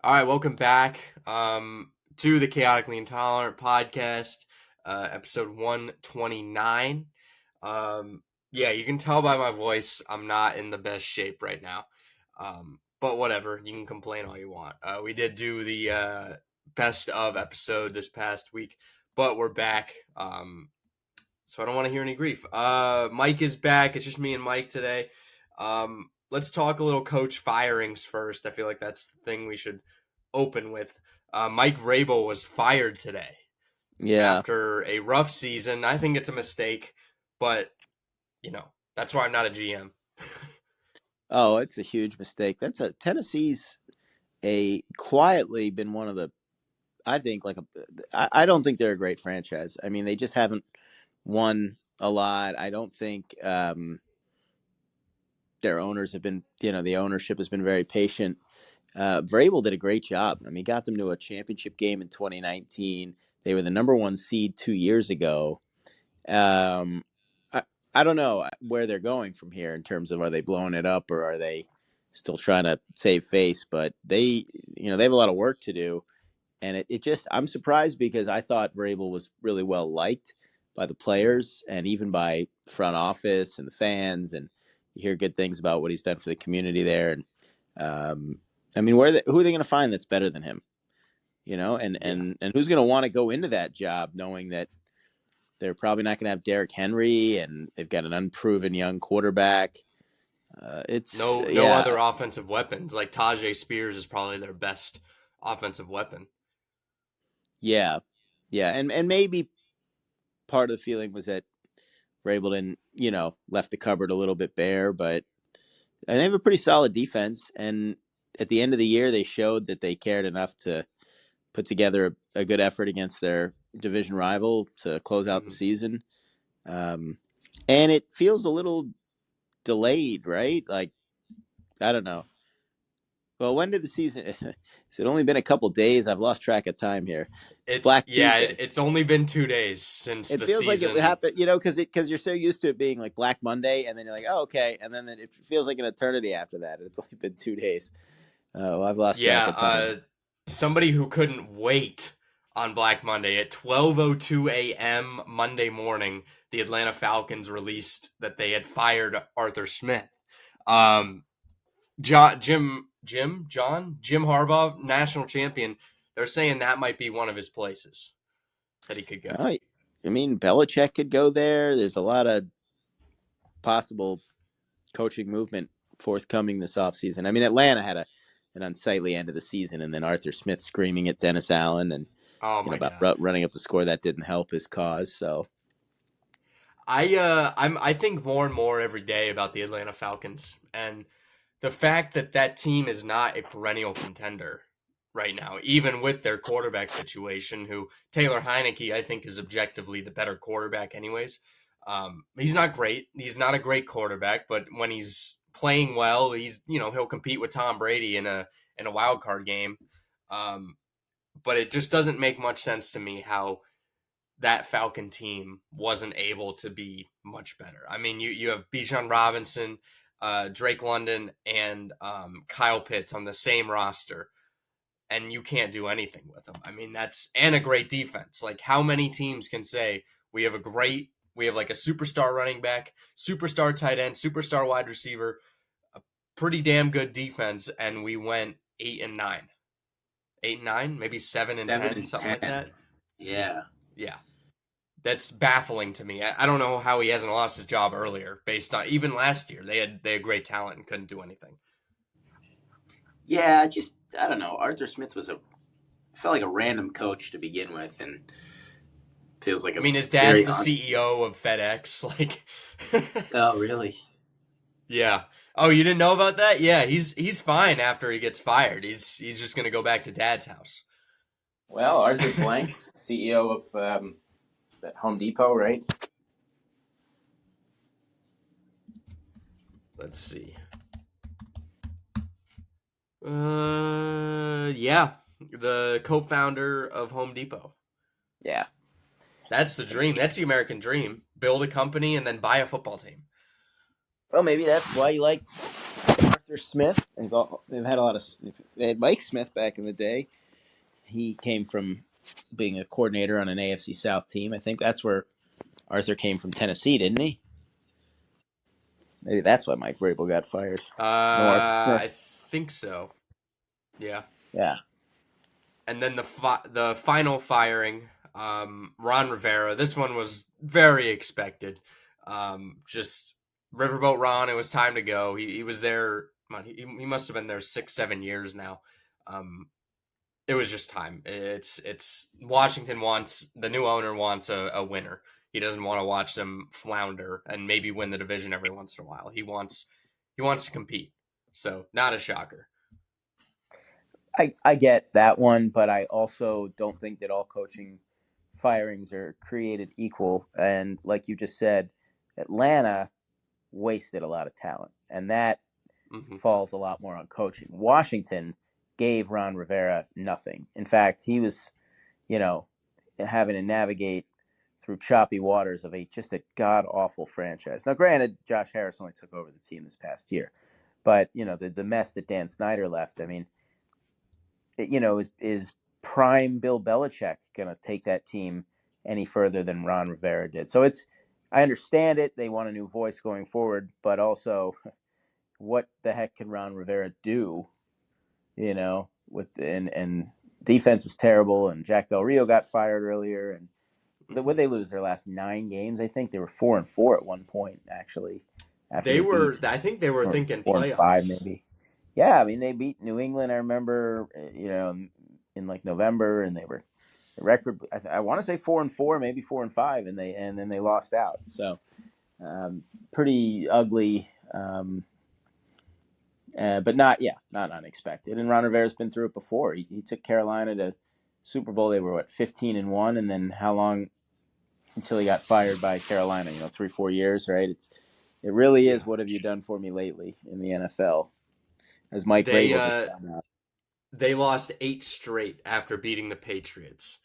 All right, welcome back to the Chaotically Intolerant podcast, episode 129. Yeah, you can tell by my voice I'm not in the best shape right now, but whatever, you can complain all you want. We did do the best of episode this past week, but we're back, so I don't want to hear any grief. Mike is back. It's just me and Mike today. Let's talk a little coach firings first. I feel like that's the thing we should open with. Mike Vrabel was fired today. Yeah. After a rough season. I think it's a mistake, but, that's why I'm not a GM. Oh, it's a huge mistake. Tennessee's quietly been one of the, I think, I don't think they're a great franchise. I mean, they just haven't won a lot. I don't think their owners have been, the ownership has been very patient. Vrabel did a great job. I mean, got them to a championship game in 2019. They were the number one seed 2 years ago. I don't know where they're going from here in terms of, are they blowing it up or are they still trying to save face? But they have a lot of work to do. And I'm surprised because I thought Vrabel was really well liked by the players and even by front office and the fans. And you hear good things about what he's done for the community there. And I mean, who are they going to find that's better than him? And who's going to want to go into that job knowing that they're probably not going to have Derrick Henry and they've got an unproven young quarterback. It's no other offensive weapons. Like Tajay Spears is probably their best offensive weapon. Yeah. And maybe part of the feeling was that Vrabel didn't, left the cupboard a little bit bare, but they have a pretty solid defense. And at the end of the year, they showed that they cared enough to put together a good effort against their division rival to close out the season. And it feels a little delayed, right? Like, I don't know. Well, when did the season? Has it only been a couple days? I've lost track of time here. It's only been 2 days since it the feels season. Like it happened, because you're so used to it being like Black Monday, and then you're like, oh, okay, and then it feels like an eternity after that. It's only been 2 days. I've lost track of time. Somebody who couldn't wait on Black Monday at 12:02 a.m. Monday morning, the Atlanta Falcons released that they had fired Arthur Smith. Jim Harbaugh, national champion. They're saying that might be one of his places that he could go. I mean, Belichick could go there. There's a lot of possible coaching movement forthcoming this offseason. I mean, Atlanta had an unsightly end of the season, and then Arthur Smith screaming at Dennis Allen and about running up the score that didn't help his cause. So I think more and more every day about the Atlanta Falcons and the fact that team is not a perennial contender right now, even with their quarterback situation, who Taylor Heineke, I think, is objectively the better quarterback anyways. He's not great. He's not a great quarterback, but when he's playing well, he'll compete with Tom Brady in a wild card game. But it just doesn't make much sense to me how that Falcon team wasn't able to be much better. I mean, you have Bijan Robinson, Drake London, and Kyle Pitts on the same roster, and you can't do anything with them. I mean, and a great defense. Like, how many teams can say we have like a superstar running back, superstar tight end, superstar wide receiver, a pretty damn good defense, and we went 8-9, 8-9, maybe 7-10, something like that. Yeah. That's baffling to me. I don't know how he hasn't lost his job earlier, based on even last year. They had great talent and couldn't do anything. Yeah, I don't know. Arthur Smith felt like a random coach to begin with, and feels like his dad's the CEO of FedEx. Like, oh, really? Yeah. Oh, you didn't know about that? Yeah, he's fine after he gets fired. He's just gonna go back to dad's house. Well, Arthur Blank, CEO of at Home Depot, right? Let's see. Yeah, the co-founder of Home Depot. Yeah. That's the dream. That's the American dream. Build a company and then buy a football team. Well, maybe that's why you like Arthur Arthur Smith. They've had a lot of. They had Mike Smith back in the day. He came from being a coordinator on an AFC South team. I think that's where Arthur came from, Tennessee, didn't he? Maybe that's why Mike Vrabel got fired. No, Arthur I Smith. think so. Yeah. Yeah. And then the final firing, Ron Rivera. This one was very expected. Just Riverboat Ron. It was time to go. He was there. He must have been there 6-7 years now. It was just time. It's Washington wants the new owner wants a winner. He doesn't want to watch them flounder and maybe win the division every once in a while. He wants to compete. So not a shocker. I get that one, but I also don't think that all coaching firings are created equal. And like you just said, Atlanta wasted a lot of talent, and that falls a lot more on coaching. Washington gave Ron Rivera nothing. In fact, he was, having to navigate through choppy waters of just a god awful franchise. Now, granted, Josh Harris only took over the team this past year, but the mess that Dan Snyder left. I mean, is prime Bill Belichick going to take that team any further than Ron Rivera did? So I understand it. They want a new voice going forward, but also, what the heck can Ron Rivera do? And defense was terrible, and Jack Del Rio got fired earlier, and would they lose their last 9 games? I think they were 4-4 at one point, actually. After They were. beat, I think they were or thinking 4-5 playoffs. maybe. Yeah, I mean they beat New England. I remember, in like November, and they were the record. I want to say 4-4, maybe 4-5, and then they lost out. So pretty ugly. But not unexpected. And Ron Rivera's been through it before. He took Carolina to Super Bowl. They were 15-1, and then how long until he got fired by Carolina? 3-4 years, right? It really is. Yeah. What have you done for me lately in the NFL? As Mike They Vrabel just found out. they lost 8 straight after beating the Patriots.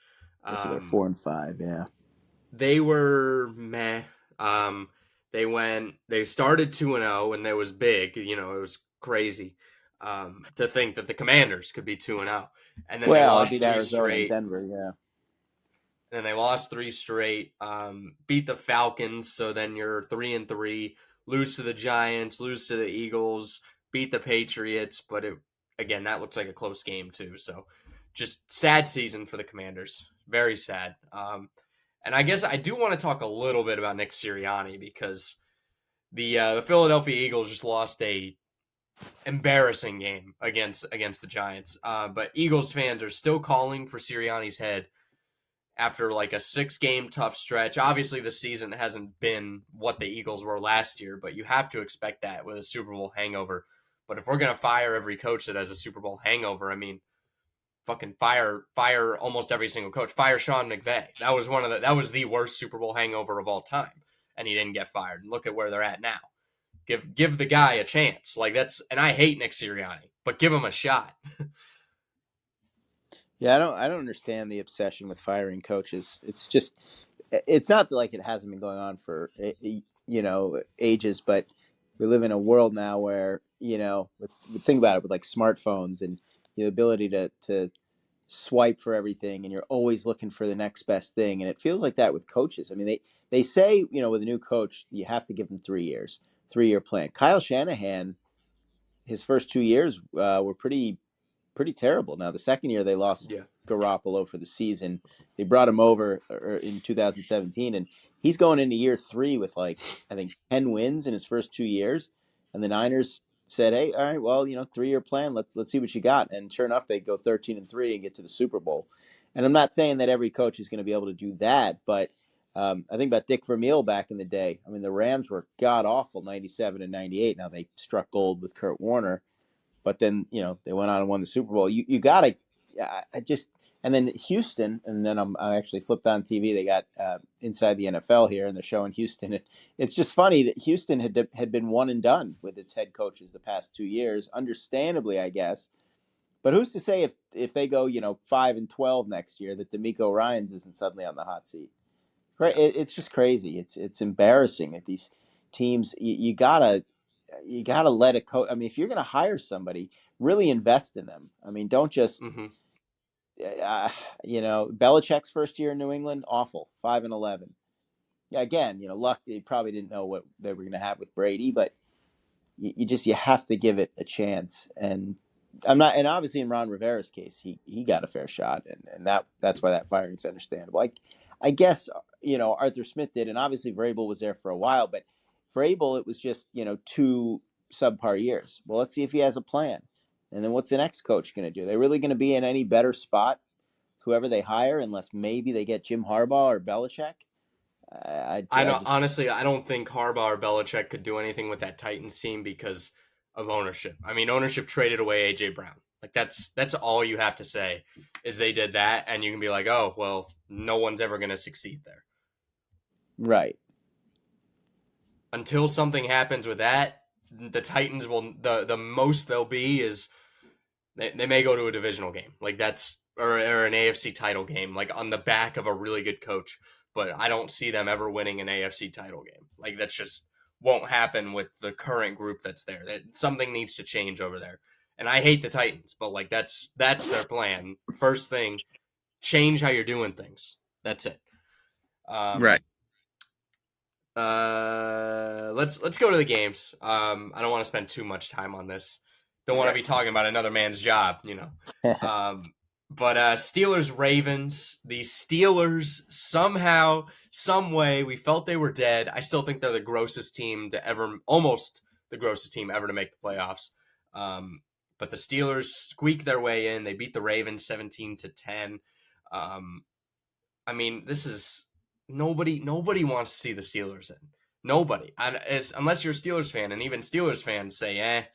So they're 4-5. Yeah. They were meh. They started 2-0, and it was big. It was crazy to think that the Commanders could be 2-0, and then they Well, I lost beat three Arizona and straight. Denver. Yeah. And they lost 3 straight. Beat the Falcons, so then you're 3-3. Lose to the Giants, lose to the Eagles, beat the Patriots, but again, that looks like a close game too. So, just sad season for the Commanders. Very sad. And I guess I do want to talk a little bit about Nick Sirianni because the Philadelphia Eagles just lost a embarrassing game against the Giants. But Eagles fans are still calling for Sirianni's head after like a 6-game tough stretch. Obviously, the season hasn't been what the Eagles were last year, but you have to expect that with a Super Bowl hangover. But if we're gonna fire every coach that has a Super Bowl hangover, I mean, fucking fire almost every single coach. Fire Sean McVay. That was the worst Super Bowl hangover of all time, and he didn't get fired. And look at where they're at now. Give the guy a chance. And I hate Nick Sirianni, but give him a shot. Yeah, I don't understand the obsession with firing coaches. It's not like it hasn't been going on for ages, but we live in a world now where think about it, with like smartphones and the ability to swipe for everything, and you're always looking for the next best thing, and it feels like that with coaches. I mean, they say with a new coach you have to give them 3 years, 3-year plan. Kyle Shanahan, his first 2 years were pretty terrible. Now, the second year they lost Yeah. Garoppolo for the season. They brought him over in 2017, and he's going into year 3 with I think 10 wins in his first 2 years. And the Niners said, "Hey, all right, well, 3-year plan. Let's see what you got." And sure enough, they go 13-3 and get to the Super Bowl. And I'm not saying that every coach is going to be able to do that, but I think about Dick Vermeil back in the day. I mean, the Rams were god awful 97 and 98. Now they struck gold with Kurt Warner. But then, they went on and won the Super Bowl. You got to, and then Houston, and then I actually flipped on TV. They got Inside the NFL here, and they're showing Houston. It's just funny that Houston had been one and done with its head coaches the past 2 years, understandably, I guess. But who's to say if they go, 5-12 next year, that D'Amico Ryans isn't suddenly on the hot seat? Right? Yeah. It's just crazy. It's embarrassing that these teams. You gotta. you got to let a coach. I mean, if you're going to hire somebody, really invest in them. I mean, don't just, Mm-hmm. Belichick's first year in New England, awful, 5-11. Yeah, again, luck. They probably didn't know what they were going to have with Brady, but you have to give it a chance. And and obviously in Ron Rivera's case, he got a fair shot, and that's why that firing's understandable. I guess Arthur Smith did, and obviously Vrabel was there for a while, but Vrabel, it was just 2 subpar years. Well, let's see if he has a plan, and then what's the next coach going to do? They're really going to be in any better spot, whoever they hire, unless maybe they get Jim Harbaugh or Belichick. I I know, just honestly, I don't think Harbaugh or Belichick could do anything with that Titans team because of ownership. I mean, ownership traded away AJ Brown. Like that's all you have to say is they did that, and you can be like, oh well, no one's ever going to succeed there right. until something happens with that. The Titans will the most they'll be is they may go to a divisional game like that's or an AFC title game like on the back of a really good coach. But I don't see them ever winning an AFC title game. Like that's just won't happen with the current group that's there. That something needs to change over there. And I hate the Titans, but like that's their plan. First thing, change how you're doing things. That's it. Right. Um, let's go to the games. I don't want to spend too much time on this. Don't want to be talking about another man's job, you know. But Steelers Ravens. The Steelers somehow, some way, we felt they were dead. I still think they're the grossest team to ever, almost the grossest team ever to make the playoffs. But the Steelers squeaked their way in. They beat the Ravens 17-10. I mean, this is nobody wants to see the Steelers in. Nobody. Unless you're a Steelers fan, and even Steelers fans say,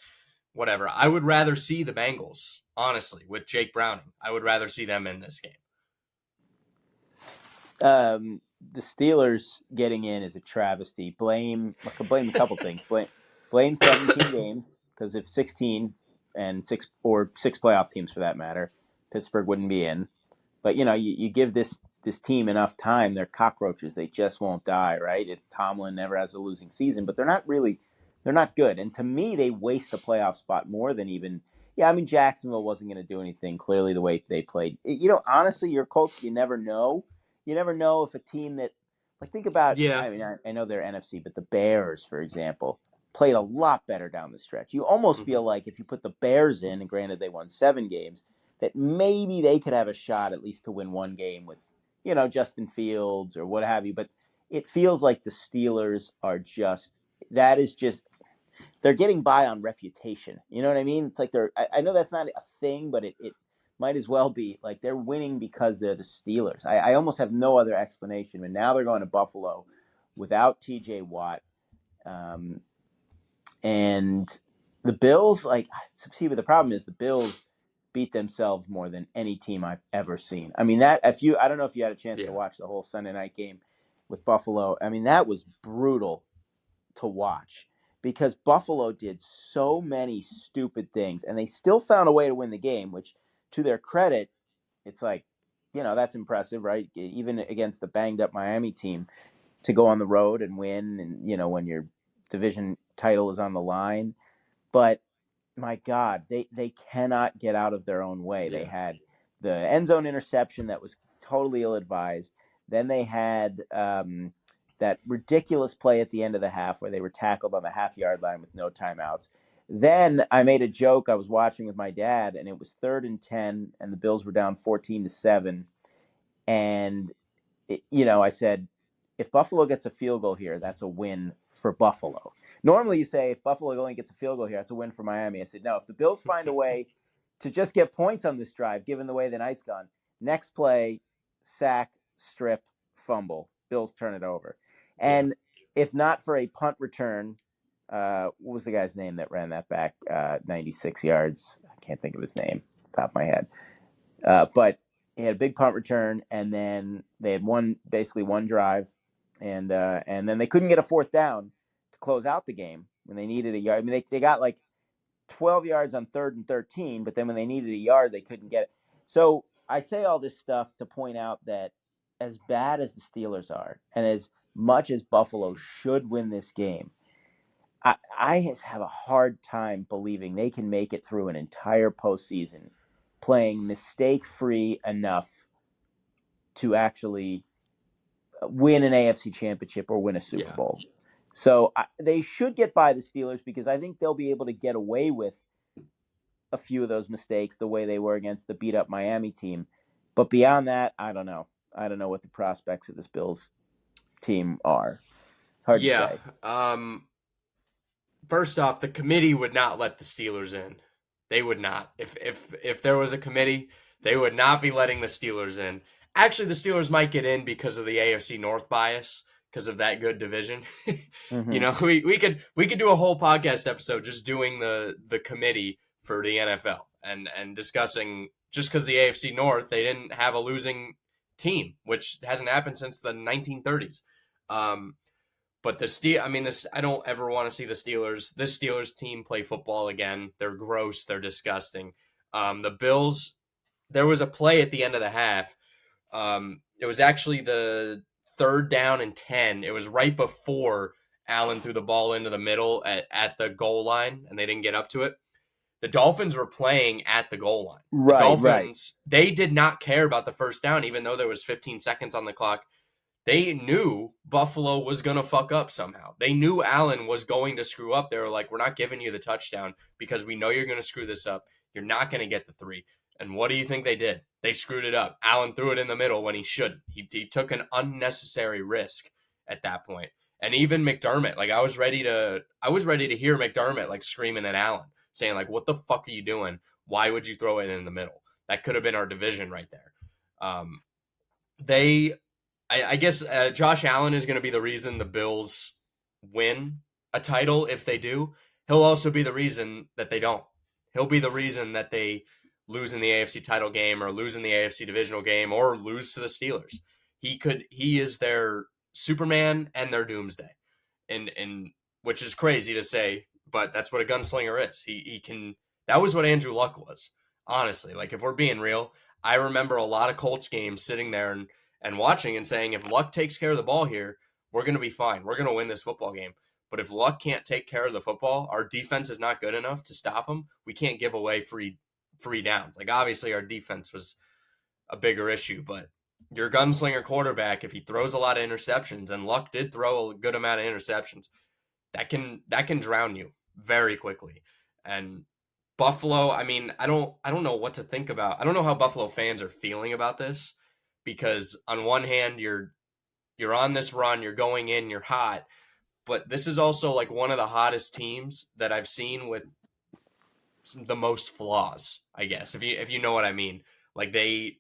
whatever. I would rather see the Bengals, honestly, with Jake Browning. I would rather see them in this game. The Steelers getting in is a travesty. I could blame a couple things. Blame 17 games, because if 16 and six playoff teams for that matter, Pittsburgh wouldn't be in. But you give this team enough time, they're cockroaches. They just won't die, right? Tomlin never has a losing season, but they're not good. And to me, they waste a playoff spot more than even. Yeah, I mean, Jacksonville wasn't going to do anything, clearly, the way they played. Honestly, your Colts, you never know. You never know if a team that, like, think about, Yeah. I mean, I know they're NFC, but the Bears, for example, played a lot better down the stretch. You almost feel like if you put the Bears in, and granted they won 7 games, that maybe they could have a shot at least to win one game with, Justin Fields or what have you. But it feels like the Steelers are they're getting by on reputation. You know what I mean? It's like I know that's not a thing, but it might as well be. Like, they're winning because they're the Steelers. I almost have no other explanation. And now they're going to Buffalo without TJ Watt. And the Bills, but the problem is the Bills beat themselves more than any team I've ever seen. I mean, I don't know if you had a chance to watch the whole Sunday night game with Buffalo. I mean, that was brutal to watch, because Buffalo did so many stupid things, and they still found a way to win the game, which, to their credit, it's like, that's impressive, right? Even against the banged up Miami team, to go on the road and win, and, when your division title is on the line. But my God, they cannot get out of their own way. Yeah. They had the end zone interception that was totally ill-advised. Then they had that ridiculous play at the end of the half where they were tackled on the half-yard line with no timeouts. Then I made a joke. I was watching with my dad, and it was 3rd and 10, and the Bills were down 14-7. And I said, if Buffalo gets a field goal here, that's a win for Buffalo. Normally you say if Buffalo only gets a field goal here, that's a win for Miami. I said, no, if the Bills find a way to just get points on this drive, given the way the night's gone, next play, sack, strip, fumble, Bills turn it over. And if not for a punt return, what was the guy's name that ran that back 96 yards? I can't think of his name off the top of my head. But he had a big punt return, and then they had basically one drive, and then they couldn't get a 4th down to close out the game when they needed a yard. I mean, they got like 12 yards on 3rd and 13, but then when they needed a yard, they couldn't get it. So I say all this stuff to point out that as bad as the Steelers are, and as much as Buffalo should win this game, I have a hard time believing they can make it through an entire postseason playing mistake-free enough to actually win an AFC championship or win a Super Yeah. Bowl. So they should get by the Steelers because I think they'll be able to get away with a few of those mistakes the way they were against the beat-up Miami team. But beyond that, I don't know. I don't know what the prospects of this Bills team are. It's hard to Yeah. say. First off, the committee would not let the Steelers in. They would not. If there was a committee, they would not be letting the Steelers in. Actually, the Steelers might get in because of the AFC North bias, because of that good division. Mm-hmm. We could do a whole podcast episode just doing the committee for the NFL and discussing, just because the AFC North, they didn't have a losing team, which hasn't happened since the 1930s. But I don't ever want to see this Steelers team play football again. They're gross. They're disgusting. The Bills, there was a play at the end of the half. It was actually the 3rd down and 10. It was right before Allen threw the ball into the middle at the goal line, and they didn't get up to it. The Dolphins were playing at the goal line. The Right. Dolphins, they did not care about the first down, even though there was 15 seconds on the clock. They knew Buffalo was going to fuck up somehow. They knew Allen was going to screw up. They were like, we're not giving you the touchdown because we know you're going to screw this up. You're not going to get the 3. And what do you think they did? They screwed it up. Allen threw it in the middle when he shouldn't. He took an unnecessary risk at that point. And even McDermott, like I was ready to hear McDermott like screaming at Allen, saying like, what the fuck are you doing? Why would you throw it in the middle? That could have been our division right there. I guess Josh Allen is going to be the reason the Bills win a title if they do. He'll also be the reason that they don't. He'll be the reason that they lose in the AFC title game or lose in the AFC divisional game or lose to the Steelers. He is their Superman and their doomsday. And which is crazy to say, but that's what a gunslinger is. He can That was what Andrew Luck was. Honestly, like if we're being real, I remember a lot of Colts games sitting there and watching and saying, if Luck takes care of the ball here, we're going to be fine. We're going to win this football game. But if Luck can't take care of the football, our defense is not good enough to stop him. We can't give away free downs. Like obviously our defense was a bigger issue, but your gunslinger quarterback, if he throws a lot of interceptions, and Luck did throw a good amount of interceptions, that can drown you very quickly. And Buffalo, I mean, I don't know what to think about. I don't know how Buffalo fans are feeling about this, because on one hand you're on this run, you're going in, you're hot, but this is also like one of the hottest teams that I've seen with the most flaws, I guess. If you know what I mean. Like they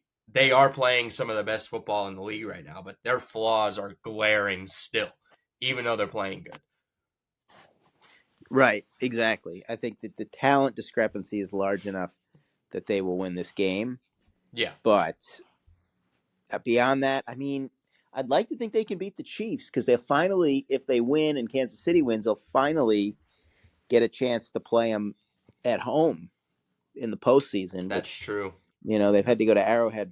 are playing some of the best football in the league right now, but their flaws are glaring still, even though they're playing good. Right, exactly. I think that the talent discrepancy is large enough that they will win this game. Yeah. But beyond that, I mean, I'd like to think they can beat the Chiefs because they'll finally, if they win and Kansas City wins, they'll finally get a chance to play them at home in the postseason. That's Which, true. they've had to go to Arrowhead.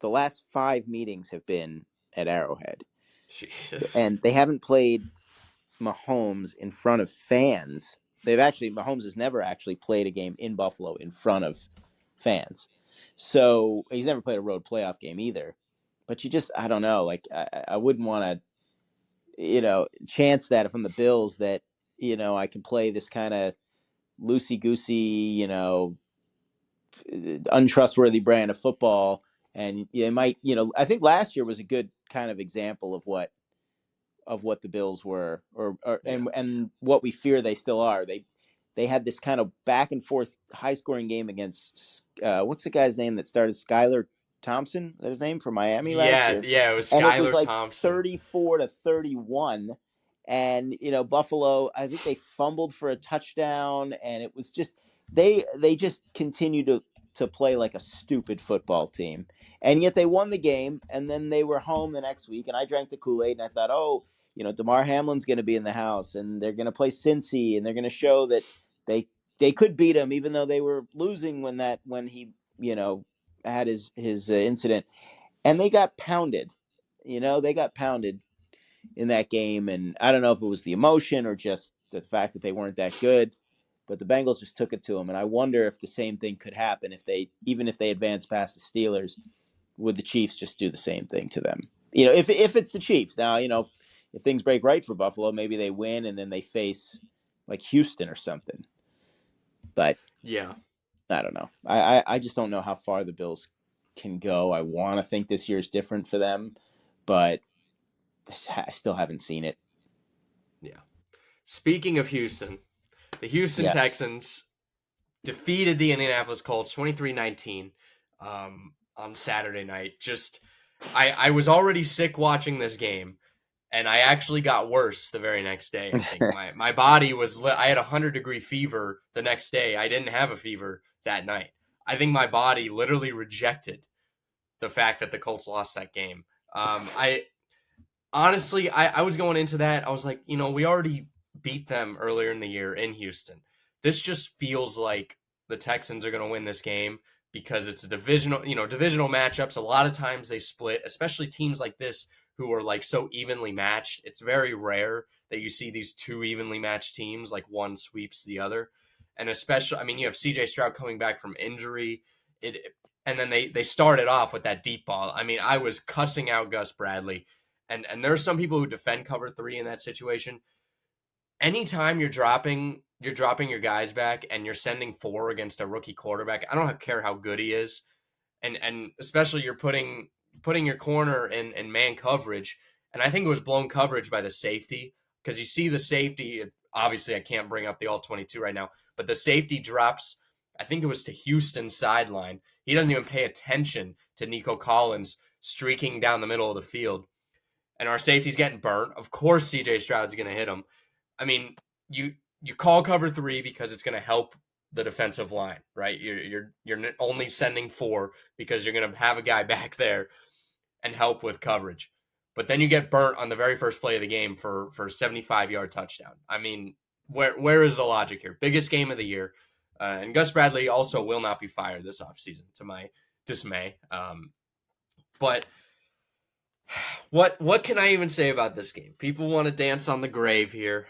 The last 5 meetings have been at Arrowhead. Jesus. And they haven't played Mahomes in front of fans. Mahomes has never actually played a game in Buffalo in front of fans. So he's never played a road playoff game either. But I don't know. Like I wouldn't want to, chance that from the Bills that, I can play this kind of loosey goosey, untrustworthy brand of football. And it might, I think last year was a good kind of example of what the Bills were, and what we fear they still are. They had this kind of back and forth high scoring game against what's the guy's name that started, Skylar Thompson? Is that his name, for Miami last Yeah, year? yeah, it was And it was Skylar like Thompson. 34-31. And Buffalo, I think they fumbled for a touchdown, and it was just they just continued to play like a stupid football team. And yet they won the game, and then they were home the next week, and I drank the Kool-Aid, and I thought, oh, Damar Hamlin's going to be in the house, and they're going to play Cincy, and they're going to show that they could beat him, even though they were losing when he had his incident, and they got pounded. They got pounded in that game, and I don't know if it was the emotion or just the fact that they weren't that good, but the Bengals just took it to them. And I wonder if the same thing could happen even if they advance past the Steelers, would the Chiefs just do the same thing to them? If it's the Chiefs. Now, if things break right for Buffalo, maybe they win and then they face like Houston or something. But yeah. I don't know. I just don't know how far the Bills can go. I want to think this year is different for them, but I still haven't seen it. Yeah. Speaking of Houston, the Houston Yes. Texans defeated the Indianapolis Colts 23-19 on Saturday night. I was already sick watching this game, and I actually got worse the very next day. I think my body was I had 100-degree fever the next day. I didn't have a fever that night. I think my body literally rejected the fact that the Colts lost that game. I honestly, I was going into that. I was like, we already beat them earlier in the year in Houston. This just feels like the Texans are going to win this game because it's a divisional matchups. A lot of times they split, especially teams like this who are like so evenly matched. It's very rare that you see these two evenly matched teams, like one sweeps the other. And especially, you have CJ Stroud coming back from injury. And then they started off with that deep ball. I was cussing out Gus Bradley. And there are some people who defend cover 3 in that situation. Anytime you're dropping your guys back and you're sending 4 against a rookie quarterback, I don't care how good he is, and especially you're putting your corner in man coverage. And I think it was blown coverage by the safety, because you see the safety. Obviously, I can't bring up the all 22 right now, but the safety drops. I think it was to Houston's sideline. He doesn't even pay attention to Nico Collins streaking down the middle of the field. And our safety's getting burnt. Of course, CJ Stroud's going to hit him. You call cover 3 because it's going to help the defensive line, right? You're only sending 4 because you're going to have a guy back there and help with coverage. But then you get burnt on the very first play of the game for a 75-yard touchdown. Where is the logic here? Biggest game of the year. And Gus Bradley also will not be fired this offseason, to my dismay. But what can I even say about this game? People want to dance on the grave here.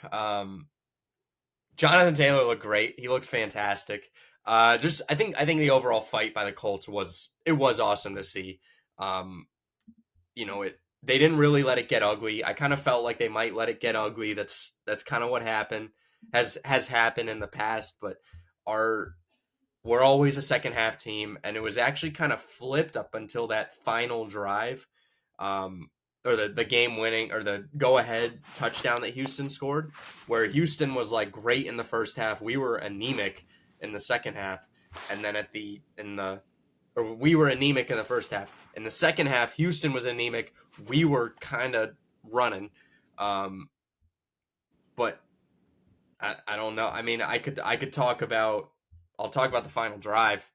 Jonathan Taylor looked great. He looked fantastic. I think the overall fight by the Colts was awesome to see. They didn't really let it get ugly. I kind of felt like they might let it get ugly. That's kind of what happened. Has happened in the past, but we're always a second half team, and it was actually kind of flipped up until that final drive. Or the game winning or the go ahead touchdown that Houston scored, where Houston was like great in the first half. We were anemic in the second half. And then we were anemic in the first half. In the second half, Houston was anemic. We were kind of running. But I don't know. I could talk about, I'll talk about the final drive.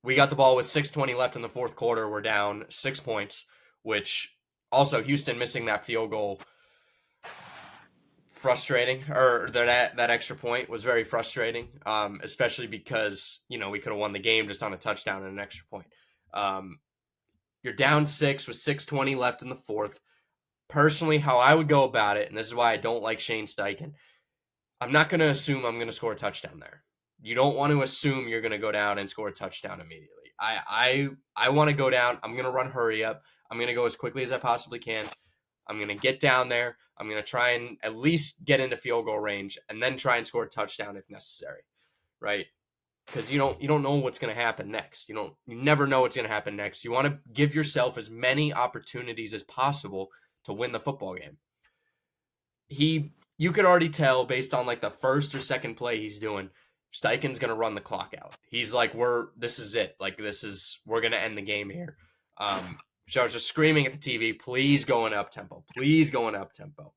We got the ball with 6:20 left in the fourth quarter. We're down 6 points, which also Houston missing that field goal, frustrating, or that extra point was very frustrating, especially because, we could have won the game just on a touchdown and an extra point. You're down 6 with 6:20 left in the fourth. Personally, how I would go about it, and this is why I don't like Shane Steichen, I'm not going to assume I'm going to score a touchdown there. You don't want to assume you're going to go down and score a touchdown immediately. I want to go down. I'm going to run hurry up. I'm going to go as quickly as I possibly can. I'm going to get down there. I'm going to try and at least get into field goal range and then try and score a touchdown if necessary, right? Because you don't know what's going to happen next. You never know what's going to happen next. You want to give yourself as many opportunities as possible to win the football game. You could already tell based on like the first or second play he's doing, Steichen's going to run the clock out. He's like, this is it. Like, we're going to end the game here. So I was just screaming at the TV, please go in up tempo. Please go in up tempo.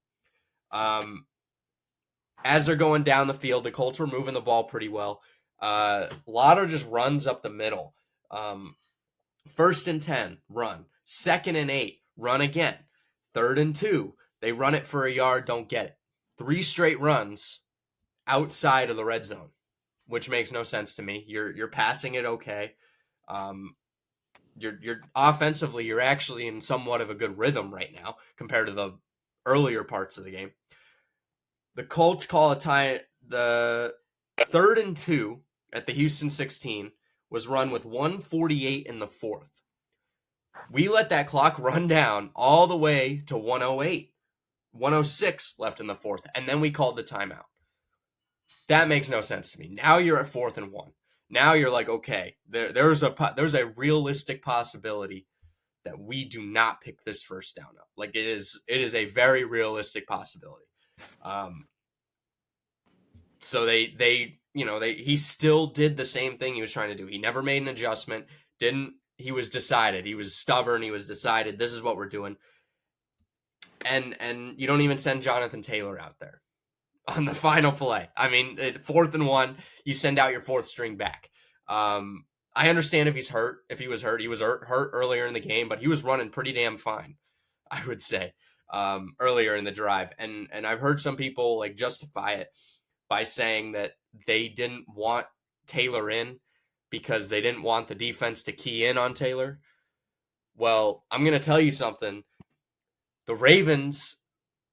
As they're going down the field, the Colts were moving the ball pretty well. Lotto just runs up the middle. 1st and 10, run. 2nd and 8, run again. 3rd and 2, they run it for a yard, don't get it. 3 straight runs outside of the red zone, which makes no sense to me. You're passing it okay. You're offensively, you're actually in somewhat of a good rhythm right now compared to the earlier parts of the game. The Colts call a tie. The 3rd and 2 at the Houston 16 was run with 1:48 in the fourth. We let that clock run down all the way to 1:08, 1:06 left in the fourth, and then we called the timeout. That makes no sense to me. Now you're at 4th and 1. Now you're like, okay, there's a realistic possibility that we do not pick this first down up. Like it is a very realistic possibility. So he still did the same thing he was trying to do. He never made an adjustment. He was decided. He was stubborn. He was decided. This is what we're doing. And you don't even send Jonathan Taylor out there on the final play. I mean, 4th and 1, you send out your 4th string back. I understand if he's hurt. If he was hurt, he was hurt earlier in the game, but he was running pretty damn fine, I would say, earlier in the drive. And I've heard some people like justify it by saying that they didn't want Taylor in because they didn't want the defense to key in on Taylor. Well, I'm going to tell you something. The Ravens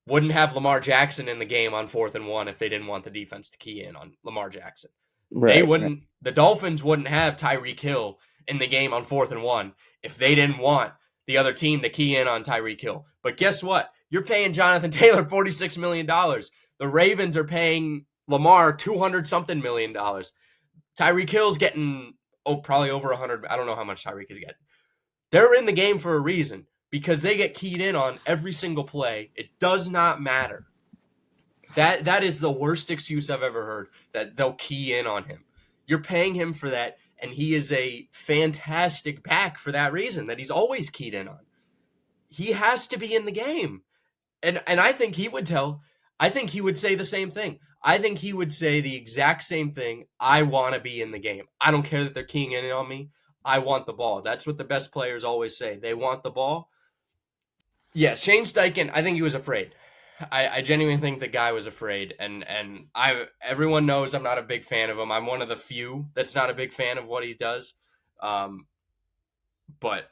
wouldn't have Lamar Jackson in the game on 4th and 1 if they didn't want the defense to key in on Lamar Jackson. They wouldn't. Right. The Dolphins wouldn't have Tyreek Hill in the game on 4th and 1 if they didn't want the other team to key in on Tyreek Hill. But guess what? You're paying Jonathan Taylor $46 million. The Ravens are paying Lamar $200-something million. Tyreek Hill's getting probably over 100. I don't know how much Tyreek is getting. They're in the game for a reason because they get keyed in on every single play. It does not matter. That is the worst excuse I've ever heard, that they'll key in on him. You're paying him for that, and he is a fantastic back for that reason, that he's always keyed in on. He has to be in the game. And I think he would say the same thing. I think he would say the exact same thing. I want to be in the game. I don't care that they're keying in on me. I want the ball. That's what the best players always say. They want the ball. Yeah, Shane Steichen, I think he was afraid. I genuinely think the guy was afraid, and everyone knows I'm not a big fan of him. I'm one of the few that's not a big fan of what he does. But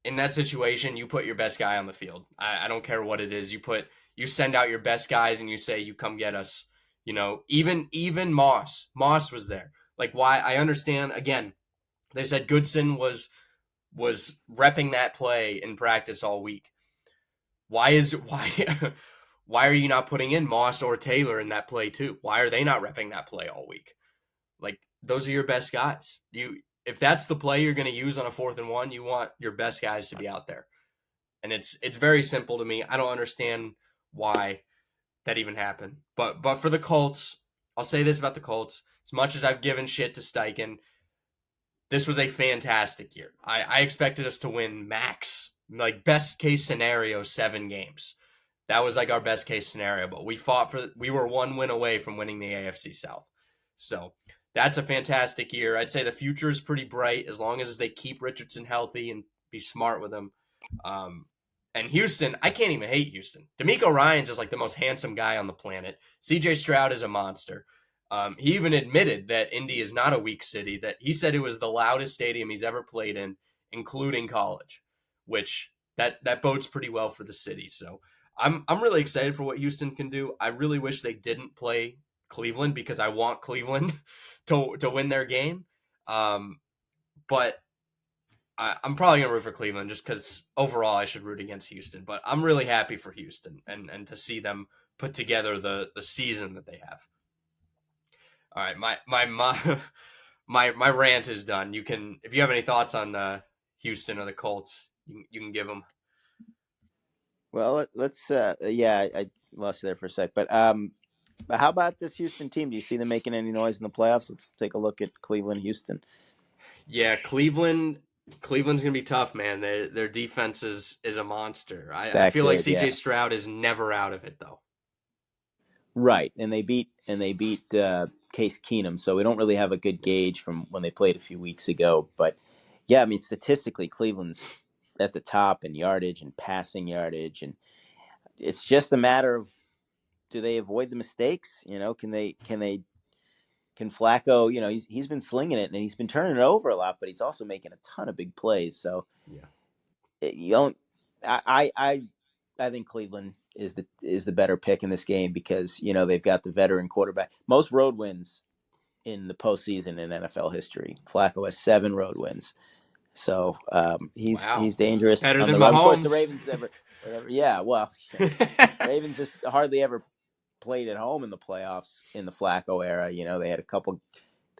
in that situation, you put your best guy on the field. I don't care what it is. You send out your best guys and you say, you come get us. You know, even Moss was there. Like, why? I understand. Again, they said Goodson was repping that play in practice all week. Why are you not putting in Moss or Taylor in that play too? Why are they not repping that play all week? Like, those are your best guys. If that's the play you're going to use on a 4th and 1, you want your best guys to be out there. And it's very simple to me. I don't understand why that even happened. But for the Colts, I'll say this about the Colts. As much as I've given shit to Steichen, this was a fantastic year. I expected us to win max, like best case scenario, 7 games. That was like our best case scenario, but we were 1 win away from winning the AFC South. So that's a fantastic year. I'd say the future is pretty bright as long as they keep Richardson healthy and be smart with him. And Houston, I can't even hate Houston. D'Amico Ryans is like the most handsome guy on the planet. CJ Stroud is a monster. He even admitted that Indy is not a weak city, that he said it was the loudest stadium he's ever played in, including college, which that bodes pretty well for the city. So I'm really excited for what Houston can do. I really wish they didn't play Cleveland because I want Cleveland to win their game. But I'm probably going to root for Cleveland just because overall I should root against Houston. But I'm really happy for Houston and to see them put together the season that they have. All right, my rant is done. You can, if you have any thoughts on Houston or the Colts, you can give them. Well, let's. Yeah, I lost you there for a sec, but how about this Houston team? Do you see them making any noise in the playoffs? Let's take a look at Cleveland, Houston. Yeah, Cleveland's gonna be tough, man. Their defense is a monster. I feel like CJ Stroud is never out of it though. Right, and they beat Case Keenum, so we don't really have a good gauge from when they played a few weeks ago. But yeah, I mean, statistically, Cleveland's at the top in yardage and passing yardage, and it's just a matter of, do they avoid the mistakes? You know, can Flacco? You know, he's been slinging it and he's been turning it over a lot, but he's also making a ton of big plays. So yeah, you don't. I think Cleveland is the better pick in this game because they've got the veteran quarterback. Most road wins in the postseason in NFL history. Flacco has 7 road wins, so Wow. he's dangerous Better on than the road. Of course, the Mahomes. Ravens never, whatever. Yeah, well, Ravens just hardly ever played at home in the playoffs in the Flacco era. They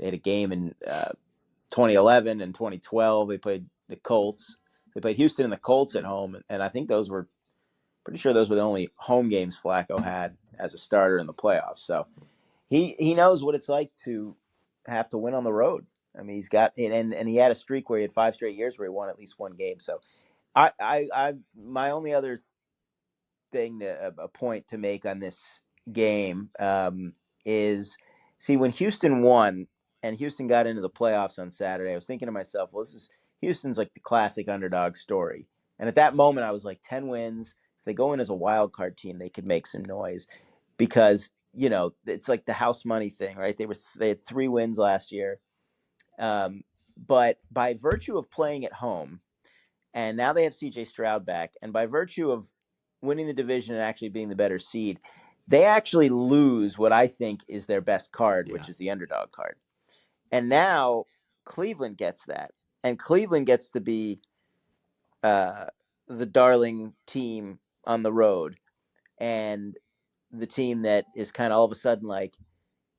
had a game in 2011 and 2012. They played the Colts. They played Houston and the Colts at home, and I think pretty sure those were the only home games Flacco had as a starter in the playoffs. So he knows what it's like to have to win on the road. I mean, he's got and he had a streak where he had 5 straight years where he won at least one game. So I my only other thing a point to make on this game is see when Houston won and Houston got into the playoffs on Saturday, I was thinking to myself, well, Houston's like the classic underdog story. And at that moment, I was like, 10 wins. If they go in as a wild card team, they could make some noise because it's like the house money thing, right? They had 3 wins last year, but by virtue of playing at home, and now they have CJ Stroud back, and by virtue of winning the division and actually being the better seed, they actually lose what I think is their best card, Yeah. which is the underdog card. And now Cleveland gets that, and Cleveland gets to be the darling team on the road, and the team that is kind of all of a sudden like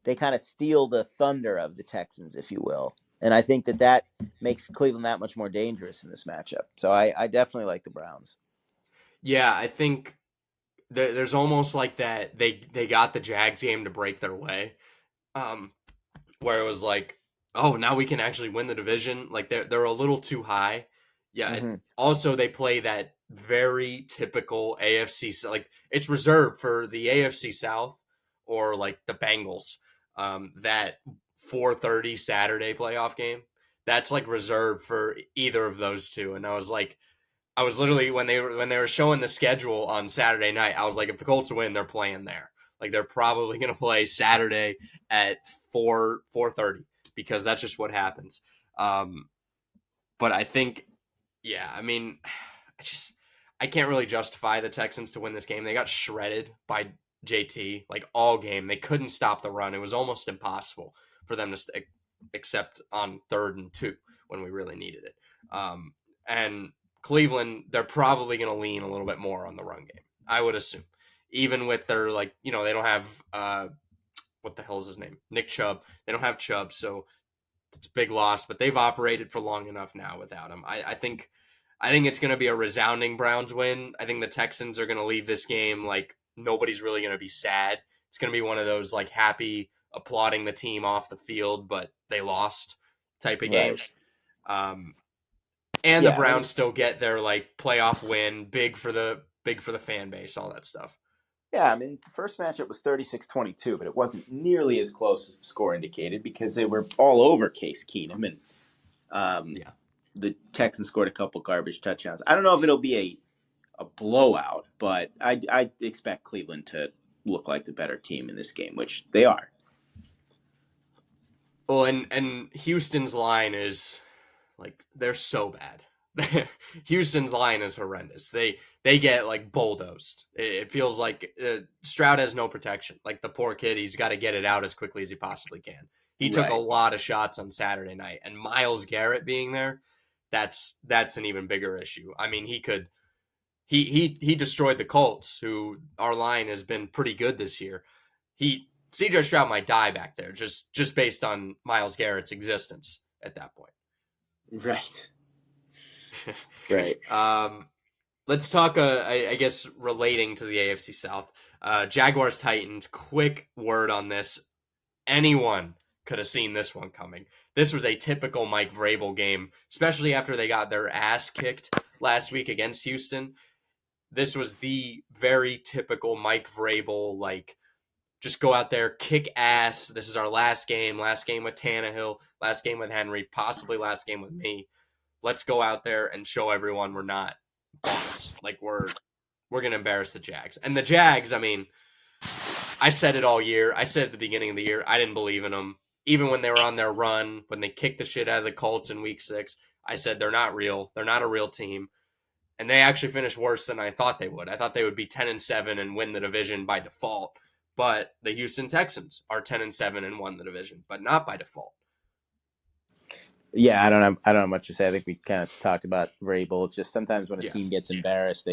they kind of steal the thunder of the Texans, if you will. And I think that makes Cleveland that much more dangerous in this matchup. So I definitely like the Browns. Yeah, I think there's almost like that they got the Jags game to break their way. Um, where it was like, oh, now we can actually win the division. Like they're a little too high. Yeah. Mm-hmm. Also, they play that very typical AFC. Like it's reserved for the AFC South or like the Bengals. That 4:30 Saturday playoff game. That's like reserved for either of those two. And I was literally when they were showing the schedule on Saturday night, I was like, if the Colts win, they're playing there. Like they're probably gonna play Saturday at 4:30 because that's just what happens. But I think, yeah, I mean, I can't really justify the Texans to win this game. They got shredded by JT like all game. They couldn't stop the run. It was almost impossible for them to except on 3rd and 2 when we really needed it. And Cleveland, they're probably going to lean a little bit more on the run game, I would assume. Even with their, like, they don't have, what the hell is his name? Nick Chubb. They don't have Chubb, so it's a big loss, but they've operated for long enough now without him. I think it's going to be a resounding Browns win. I think the Texans are going to leave this game like nobody's really going to be sad. It's going to be one of those like happy applauding the team off the field, but they lost type of Right. games. And the Yeah. Browns still get their like playoff win, big for the fan base, all that stuff. Yeah, I mean, the first matchup was 36-22, but it wasn't nearly as close as the score indicated because they were all over Case Keenum, and Yeah. the Texans scored a couple garbage touchdowns. I don't know if it'll be a blowout, but I expect Cleveland to look like the better team in this game, which they are. Well, and Houston's line is like they're so bad. Houston's line is horrendous. They get like bulldozed. It feels like Stroud has no protection. Like the poor kid, he's got to get it out as quickly as he possibly can. He took a Right. lot of shots on Saturday night, and Myles Garrett being there, that's an even bigger issue. I mean, he destroyed the Colts, who our line has been pretty good this year. CJ Stroud might die back there just based on Myles Garrett's existence at that point. Right. Right. Let's talk, I guess, relating to the AFC South. Jaguars Titans, quick word on this. Anyone could have seen this one coming. This was a typical Mike Vrabel game, especially after they got their ass kicked last week against Houston. This was the very typical Mike Vrabel, like, just go out there, kick ass. This is our last game with Tannehill, last game with Henry, possibly last game with me. Let's go out there and show everyone we're not bums. Like we're gonna embarrass the Jags. And the Jags, I mean, I said it all year. I said at the beginning of the year, I didn't believe in them. Even when they were on their run, when they kicked the shit out of the Colts in week 6, I said they're not real. They're not a real team. and they actually finished worse than I thought they would. I thought they would be 10-7 and win the division by default, but the Houston Texans are 10-7 and won the division, but not by default. Yeah, I don't know much to say. I think we kind of talked about Vrabel. It's just sometimes when a team gets embarrassed,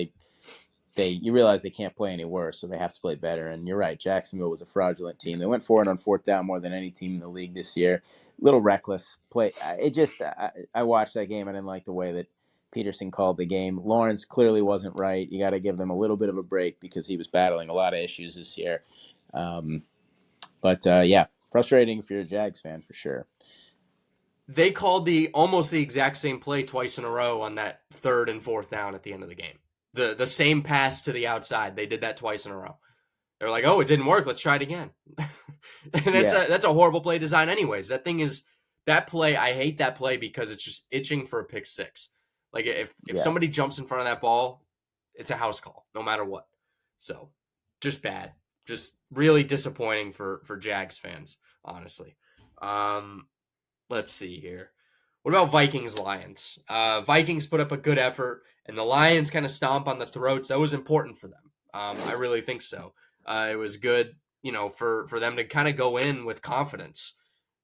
you realize they can't play any worse, so they have to play better. And you're right, Jacksonville was a fraudulent team. They went for it on fourth down more than any team in the league this year. Little reckless play. I watched that game. I didn't like the way that Peterson called the game. Lawrence clearly wasn't right. You got to give them a little bit of a break because he was battling a lot of issues this year. But frustrating if you're a Jags fan for sure. They called almost the exact same play twice in a row on that third and fourth down at the end of the game. The same pass to the outside. They did that twice in a row. They're like, oh, it didn't work. Let's try it again. And that's a horrible play design anyways. That play, I hate that play because it's just itching for a pick six. Like if somebody jumps in front of that ball, it's a house call, no matter what. So just bad. Just really disappointing for Jags fans, honestly. Let's see here. What about Vikings-Lions? Vikings put up a good effort, and the Lions kind of stomp on the throats. That was important for them. I really think so. It was good, for them to kind of go in with confidence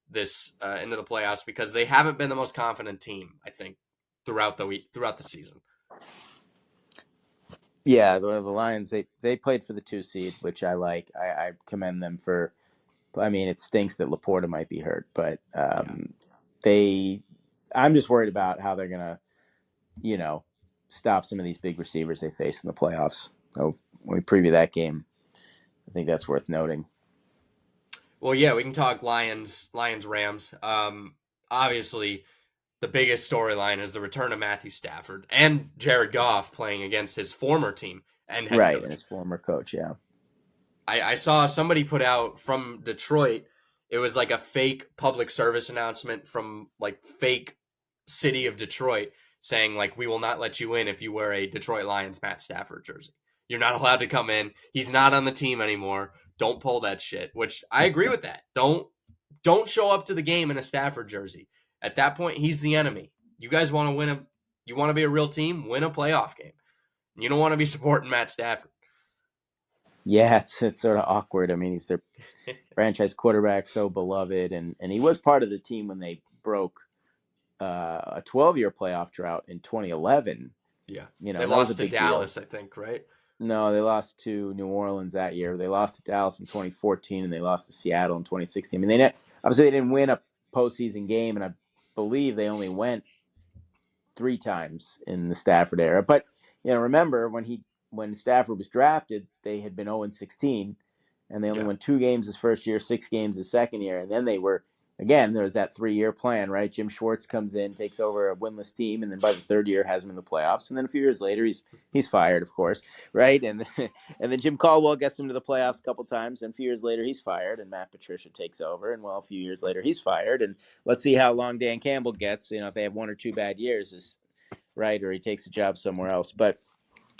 this into the playoffs because they haven't been the most confident team, I think, throughout the season. Yeah, the Lions, they played for the 2 seed, which I like. I commend them for. I mean, it stinks that Laporta might be hurt, but I'm just worried about how they're gonna, stop some of these big receivers they face in the playoffs. So when we preview that game, I think that's worth noting. Well, yeah, we can talk Lions-Rams. Obviously, the biggest storyline is the return of Matthew Stafford and Jared Goff playing against his former team and head coach. And his former coach, yeah. I saw somebody put out from Detroit. It was like a fake public service announcement from like fake city of Detroit saying like, we will not let you in if you wear a Detroit Lions Matt Stafford jersey. You're not allowed to come in. He's not on the team anymore. Don't pull that shit, which I agree with that. Don't show up to the game in a Stafford jersey. At that point, he's the enemy. You guys want to you want to be a real team, win a playoff game. You don't want to be supporting Matt Stafford. Yeah, it's sort of awkward. I mean, he's their franchise quarterback, so beloved, and he was part of the team when they broke a 12-year playoff drought in 2011. Yeah, they lost to Dallas, deal. I think, right? No, they lost to New Orleans that year. They lost to Dallas in 2014, and they lost to Seattle in 2016. I mean, obviously they didn't win a postseason game, and I believe they only went 3 times in the Stafford era. But remember when Stafford was drafted, they had been 0-16, and they only won 2 games his first year, 6 games his second year, and then they were. Again, there was that 3-year plan, right? Jim Schwartz comes in, takes over a winless team, and then by the 3rd year has him in the playoffs. And then a few years later, he's fired, of course, right? And then Jim Caldwell gets him to the playoffs a couple times, and a few years later, he's fired, and Matt Patricia takes over. And a few years later, he's fired. And let's see how long Dan Campbell gets. If they have 1 or 2 bad years, right, or he takes a job somewhere else. But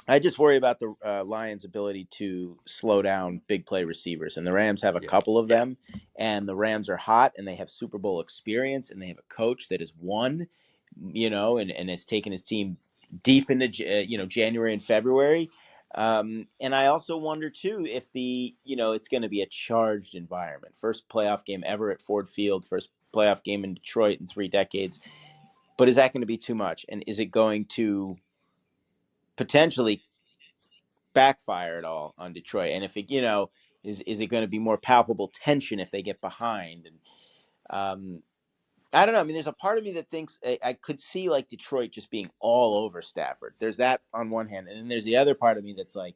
I just worry about the Lions' ability to slow down big play receivers. And the Rams have a couple of them. And the Rams are hot, and they have Super Bowl experience, and they have a coach that has won, and has taken his team deep into, January and February. And I also wonder, too, if it's going to be a charged environment. First playoff game ever at Ford Field, first playoff game in Detroit in 3 decades. But is that going to be too much? And is it going to potentially backfire at all on Detroit? And if it, is it going to be more palpable tension if they get behind? And I don't know. I mean, there's a part of me that thinks I could see like Detroit just being all over Stafford. There's that on one hand, and then there's the other part of me that's like,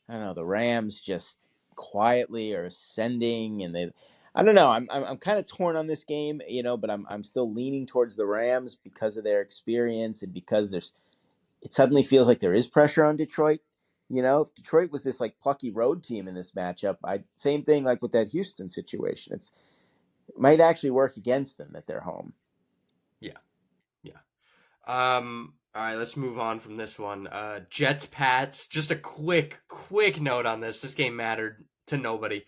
I don't know, the Rams just quietly are ascending, and I don't know. I'm kind of torn on this game, but I'm still leaning towards the Rams because of their experience and because it suddenly feels like there is pressure on Detroit. If Detroit was this like plucky road team in this matchup, same thing like with that Houston situation. It might actually work against them that they're home. Yeah. All right, let's move on from this one. Jets Pats. Just a quick note on this. This game mattered to nobody,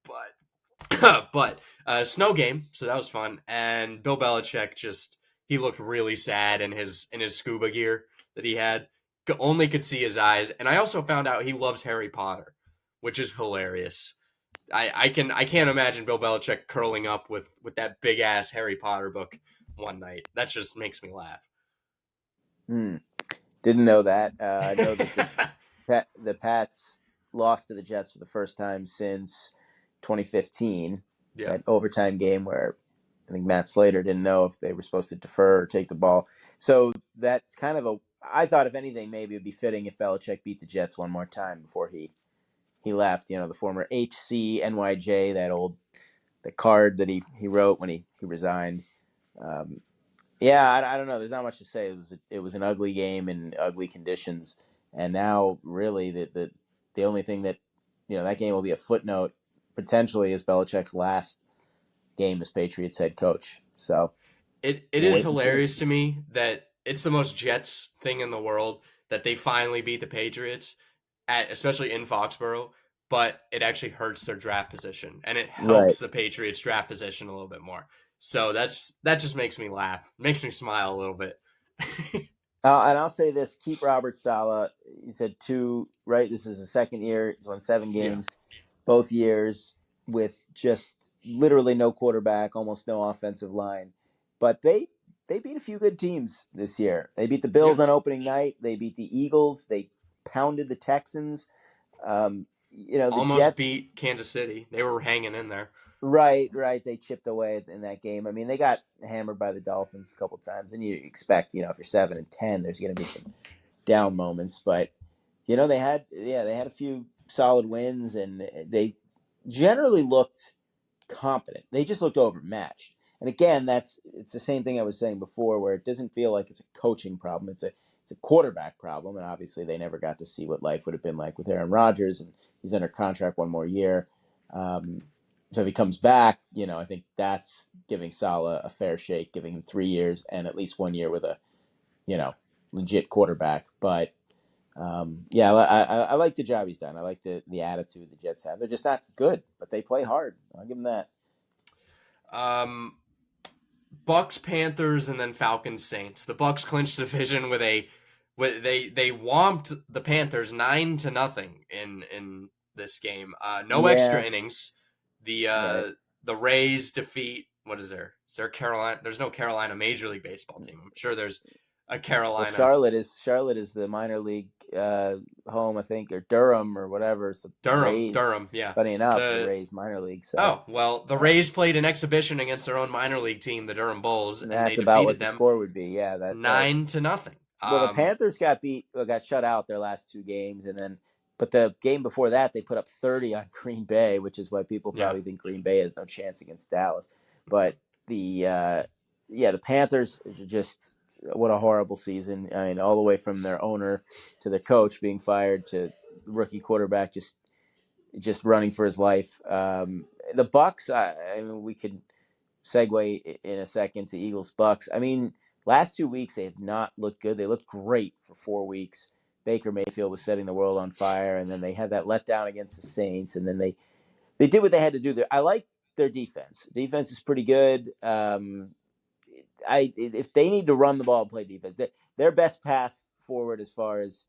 but snow game, so that was fun. And Bill Belichick he looked really sad in his scuba gear that he had. only could see his eyes. And I also found out he loves Harry Potter, which is hilarious. I can't imagine Bill Belichick curling up with that big ass Harry Potter book one night. That just makes me laugh. Didn't know that. I know that the Pats lost to the Jets for the first time since 2015. Yeah. That overtime game where I think Matt Slater didn't know if they were supposed to defer or take the ball. So that's kind of a. I thought if anything, maybe it'd be fitting if Belichick beat the Jets one more time before he left. You know, the former HCNYJ, the card that he wrote when he resigned. Um, yeah, I don't know. There's not much to say. It was an ugly game in ugly conditions, and now really the only thing that that game will be a footnote potentially is Belichick's last game as Patriots head coach. So It we'll is wait and see. hilarious to me that it's the most Jets thing in the world that they finally beat the Patriots especially in Foxborough, but it actually hurts their draft position and it Right. helps the Patriots draft position a little bit more. So that just makes me laugh, makes me smile a little bit. And I'll say this: keep Robert Saleh. He said two. Right. This is the second year. He's won 7 Yeah, games, both years with just literally no quarterback, almost no offensive line. But they beat a few good teams this year. They beat the yeah. Bills on opening night. They beat the Eagles. They pounded the Texans. The Almost Jets. beat Kansas City. They were hanging in there. Right, right. They chipped away in that game. I mean, they got hammered by the Dolphins a couple times, and you expect, if you're 7-10, there's going to be some down moments. But they had a few solid wins, and they generally looked competent. They just looked overmatched. And again, it's the same thing I was saying before, where it doesn't feel like it's a coaching problem. It's a quarterback problem, and obviously they never got to see what life would have been like with Aaron Rodgers, and he's under contract one more year. So if he comes back, I think that's giving Salah a fair shake, giving him 3 years and at least 1 year with a legit quarterback. But I like the job he's done. I like the attitude the Jets have. They're just not good, but they play hard. I'll give them that. Um, Bucks, Panthers, and then Falcons, Saints. The Bucks clinched the division they whomped the Panthers 9-0 in this game. No extra Yeah, innings. right. The Rays defeat. What is there? Is there Carolina? There's no Carolina Major League Baseball team. I'm sure there's a Well, Carolina Charlotte is the minor league home, I think, or Durham or whatever. So Rays. Durham. Yeah. Funny enough, the The Rays minor league. So Oh, well, the uh, Rays played an exhibition against their own minor league team, the Durham Bulls, and they that's about defeated what the them score would be. Yeah, that right. 9-0. Well, the Panthers got shut out their last 2 games, but the game before that they put up 30 on Green Bay, which is why people Yeah. probably think Green Bay has no chance against Dallas. But the Panthers just what a horrible season. I mean, all the way from their owner to the coach being fired to the rookie quarterback just running for his life. The Bucks, I mean, we could segue in a second to Eagles Bucks. I mean, last 2 weeks they have not looked good. They looked great for 4 weeks. Baker Mayfield was setting the world on fire, and then they had that letdown against the Saints, and then they did what they had to do there. I like their defense. Defense is pretty good. If they need to run the ball and play defense, their best path forward as far as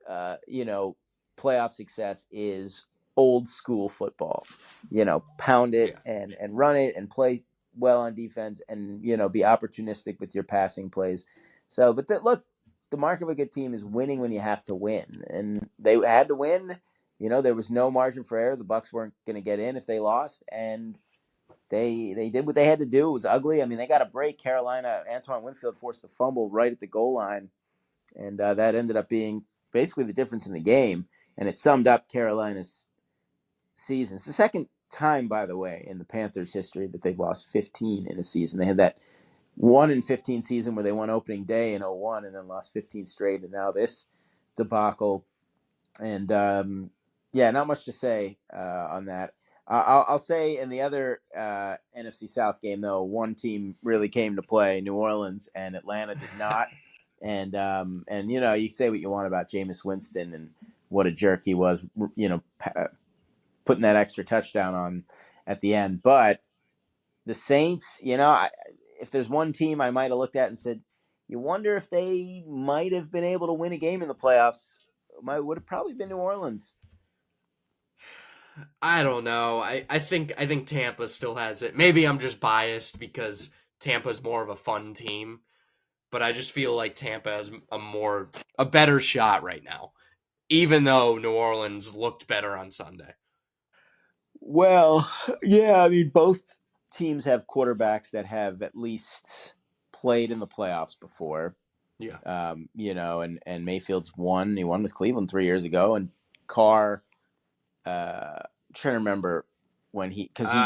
uh, you know playoff success is old school football. Pound it Yeah. and run it and play well on defense and be opportunistic with your passing plays. So, but look, the mark of a good team is winning when you have to win, and they had to win. There was no margin for error. The Bucks weren't going to get in if they lost, and they did what they had to do. It was ugly. I mean, they got a break. Carolina, Antoine Winfield forced a fumble right at the goal line, and that ended up being basically the difference in the game. And it summed up Carolina's season. It's the second time, by the way, in the Panthers' history that they've lost 15 in a season. They had that 1-15 season where they won opening day in 01 and then lost 15 straight, and now this debacle. And not much to say on that. I'll say in the other NFC South game, though, one team really came to play, New Orleans, and Atlanta did not. And you say what you want about Jameis Winston and what a jerk he was, putting that extra touchdown on at the end. But the Saints, if there's one team I might have looked at and said, you wonder if they might have been able to win a game in the playoffs. Would have probably been New Orleans. I don't know. I think Tampa still has it. Maybe I'm just biased because Tampa's more of a fun team, but I just feel like Tampa has a better shot right now, even though New Orleans looked better on Sunday. Well, yeah, I mean, both teams have quarterbacks that have at least played in the playoffs before. Yeah. And Mayfield's won. He won with Cleveland 3 years ago, and Carr. Trying to remember when because he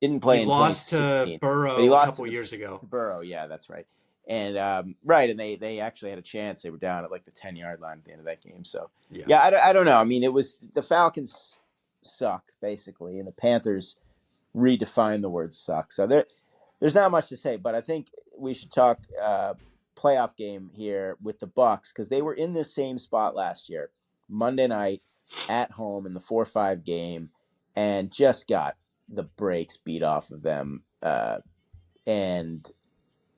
didn't He play in lost to 2016, but he Burrow a lost couple years ago. to Burrow. Yeah, that's right. And and they actually had a chance. They were down at like the 10-yard line at the end of that game. So Yeah. I don't know. I mean, it was the Falcons suck basically, and the Panthers redefine the word suck. So there's not much to say, but I think we should talk playoff game here with the Bucs because they were in this same spot last year, Monday night at home in the 4-5 game, and just got the brakes beat off of them. And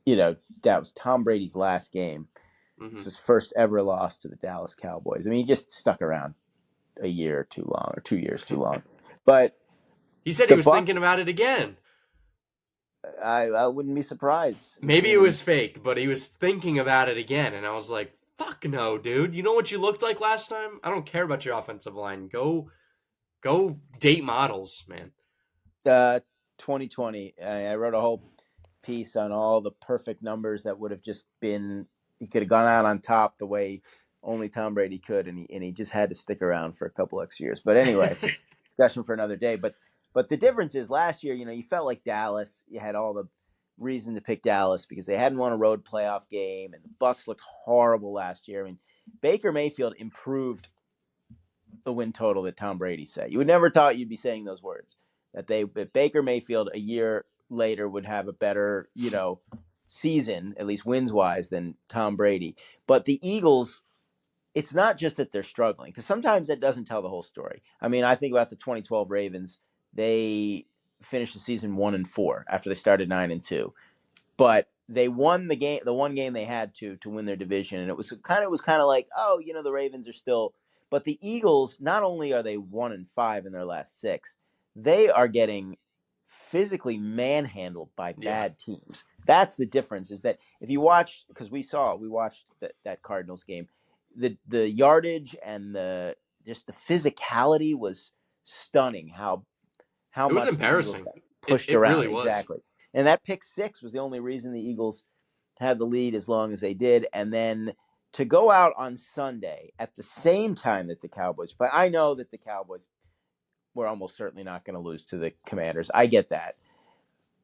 that was Tom Brady's last game. It's his first ever loss to the Dallas Cowboys. I mean, he just stuck around a year too long or 2 years too long, but He said he the was thinking Bucs. about it again. I wouldn't be surprised. Maybe it was fake, but he was thinking about it again, and I was like, "Fuck no, dude! You know what you looked like last time? I don't care about your offensive line. Go date models, man." 2020. I wrote a whole piece on all the perfect numbers that would have just been. He could have gone out on top the way only Tom Brady could, and he just had to stick around for a couple extra years. But anyway, it's a discussion for another day. But the difference is last year, you felt like Dallas. You had all the reason to pick Dallas because they hadn't won a road playoff game, and the Bucs looked horrible last year. I mean, Baker Mayfield improved the win total that Tom Brady said. You would never thought you'd be saying those words. That Baker Mayfield a year later would have a better, season, at least wins wise, than Tom Brady. But the Eagles, it's not just that they're struggling, because sometimes that doesn't tell the whole story. I mean, I think about the 2012 Ravens. They finished the season 1-4 after they started 9-2. But they won the one game they had to win their division, and it was kind of like, oh, the Ravens are still. But the Eagles, not only are they 1-5 in their last 6, they are getting physically manhandled by Yeah. bad teams. That's the difference. Is that if you watch, because we watched that Cardinals game, the yardage and the physicality was stunning. How It was much the Eagles embarrassing. got It pushed it around. really was. Exactly. And that pick 6 was the only reason the Eagles had the lead as long as they did. And then to go out on Sunday at the same time that the Cowboys play, I know that the Cowboys were almost certainly not going to lose to the Commanders. I get that.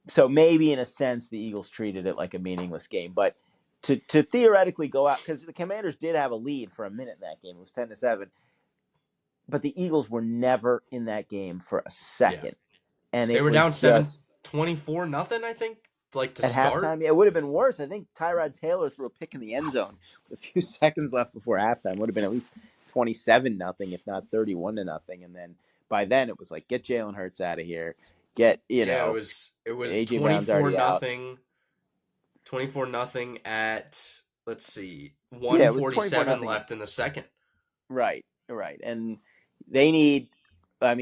So maybe in a sense the Eagles treated it like a meaningless game. But to theoretically go out, because the Commanders did have a lead for a minute in that game. It was 10-7. But the Eagles were never in that game for a Yeah. second. And They it were was down just 24-0, I think, like to at start. halftime. Yeah, it would have been worse. I think Tyrod Taylor threw a pick in the end zone with a few seconds left before halftime. It would have been at least 27-0, if not 31-0. And then by then it was like, get Jalen Hurts out of here. Get, Yeah, it was AJ Brown's already out. 24-0 at, let's see, Yeah, it was 24 147 nothing. left in the second. Right. And they need, they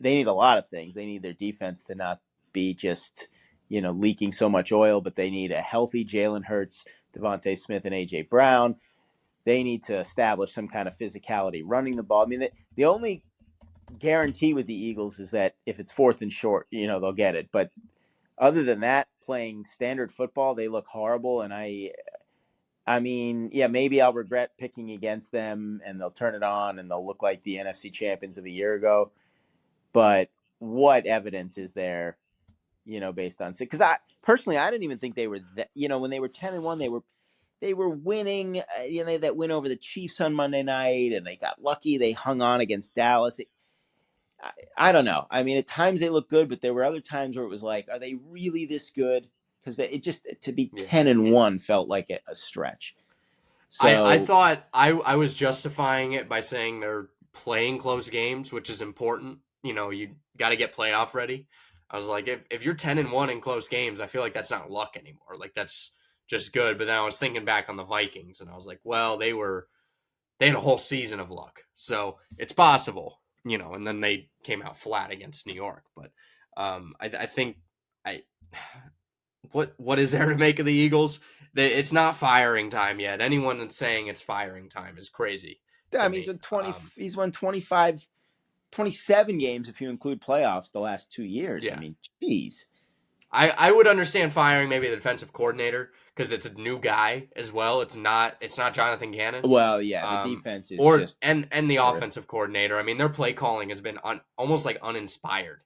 need a lot of things. They need their defense to not be just, leaking so much oil, but they need a healthy Jalen Hurts, Devontae Smith, and AJ Brown. They need to establish some kind of physicality running the ball. I mean, the only guarantee with the Eagles is that if it's 4th and short, they'll get it. But other than that, playing standard football, they look horrible. And I mean, yeah, maybe I'll regret picking against them and they'll turn it on and they'll look like the NFC champions of a year ago. But what evidence is there, based on, because I didn't even think they were that, when they were 10-1, they were winning, that win over the Chiefs on Monday night, and they got lucky. They hung on against Dallas. I don't know. I mean, at times they look good, but there were other times where it was like, are they really this good? Because it just, to be Yeah. 10-1 felt like a stretch. I So thought I was justifying it by saying they're playing close games, which is important. You got to get playoff ready. I was like, if you're 10-1 in close games, I feel like that's not luck anymore. Like that's just good. But then I was thinking back on the Vikings, and I was like, well, they had a whole season of luck, so it's possible, And then they came out flat against New York. But I think I what is there to make of the Eagles? It's not firing time yet. Anyone that's saying it's firing time is crazy. I mean, he's won 25, 27 games if you include playoffs the last 2 years. Yeah. I mean, geez. I would understand firing maybe the defensive coordinator because it's a new guy as well. It's not Jonathan Gannon. Well, yeah, the defense is just and the offensive coordinator. I mean, their play calling has been almost like uninspired,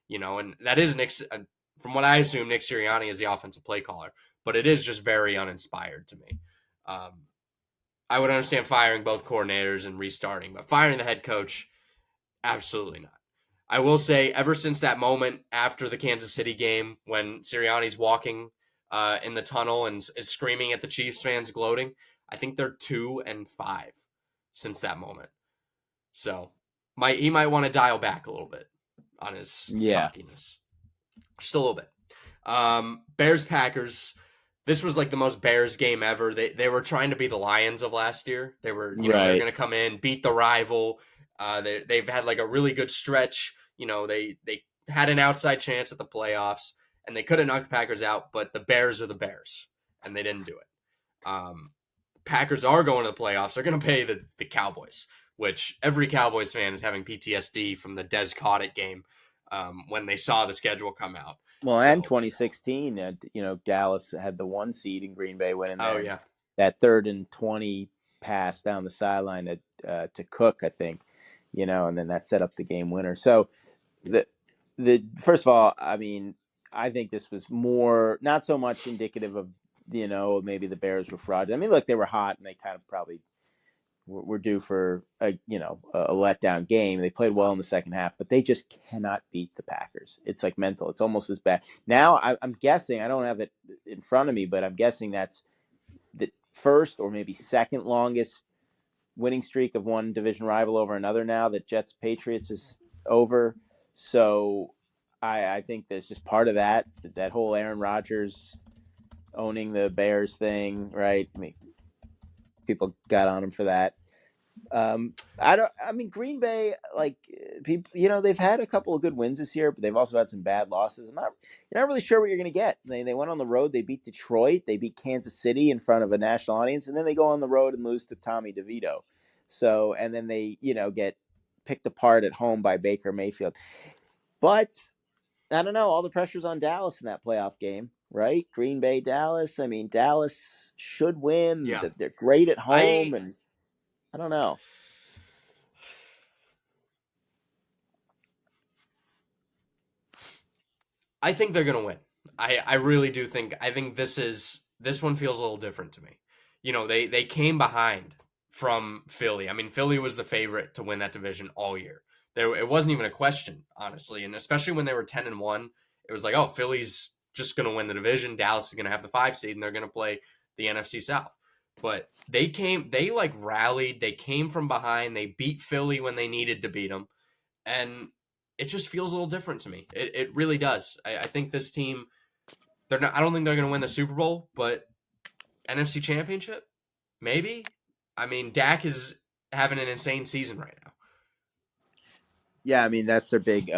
and that is Nick. From what I assume, Nick Sirianni is the offensive play caller, but it is just very uninspired to me. I would understand firing both coordinators and restarting, but firing the head coach, absolutely not. I will say, ever since that moment after the Kansas City game when Sirianni's walking in the tunnel and is screaming at the Chiefs fans, gloating, I think they're 2-5 since that moment. So he might want to dial back a little bit on his cockiness. Just a little bit. Bears-Packers. This was like the most Bears game ever. They were trying to be the Lions of last year. They were, they're going to come in, beat the rival. They've had like a really good stretch. They had an outside chance at the playoffs, and they could have knocked the Packers out, but the Bears are the Bears, and they didn't do it. Packers are going to the playoffs. They're going to pay the Cowboys, which every Cowboys fan is having PTSD from the Des Cauditt game when they saw the schedule come out. Well, and 2016, Dallas had the 1 seed in Green Bay winning that 3rd and 20 pass down the sideline to Cook, I think, and then that set up the game winner. So the first of all, I mean, I think this was more not so much indicative of maybe the Bears were fraudulent. I mean, look, they were hot and they kind of probably were due for a letdown game. They played well in the second half, but they just cannot beat the Packers. It's like mental. It's almost as bad. Now I'm guessing, I don't have it in front of me, but I'm guessing that's the first or maybe second longest winning streak of one division rival over another now that Jets Patriots is over. So I think there's just part of that whole Aaron Rodgers owning the Bears thing, right? I mean, people got on him for that. Green Bay, like people, they've had a couple of good wins this year, but they've also had some bad losses. You're not really sure what you're going to get. They went on the road. They beat Detroit. They beat Kansas City in front of a national audience, and then they go on the road and lose to Tommy DeVito. So, and then they, get picked apart at home by Baker Mayfield. But I don't know. All the pressure's on Dallas in that playoff game, right? Green Bay, Dallas. I mean, Dallas should win. Yeah. They're great at home, and I don't know. I think they're going to win. I really do think. I think this one feels a little different to me. They came behind from Philly. I mean, Philly was the favorite to win that division all year. It wasn't even a question, honestly, and especially when they were 10-1, it was like, oh, Philly's just going to win the division. Dallas is going to have the 5 seed, and they're going to play the NFC South. But they rallied. They came from behind. They beat Philly when they needed to beat them, and it just feels a little different to me. It really does. I think this team, I don't think they're going to win the Super Bowl, but NFC Championship, maybe. I mean, Dak is having an insane season right now. Yeah, I mean, that's their big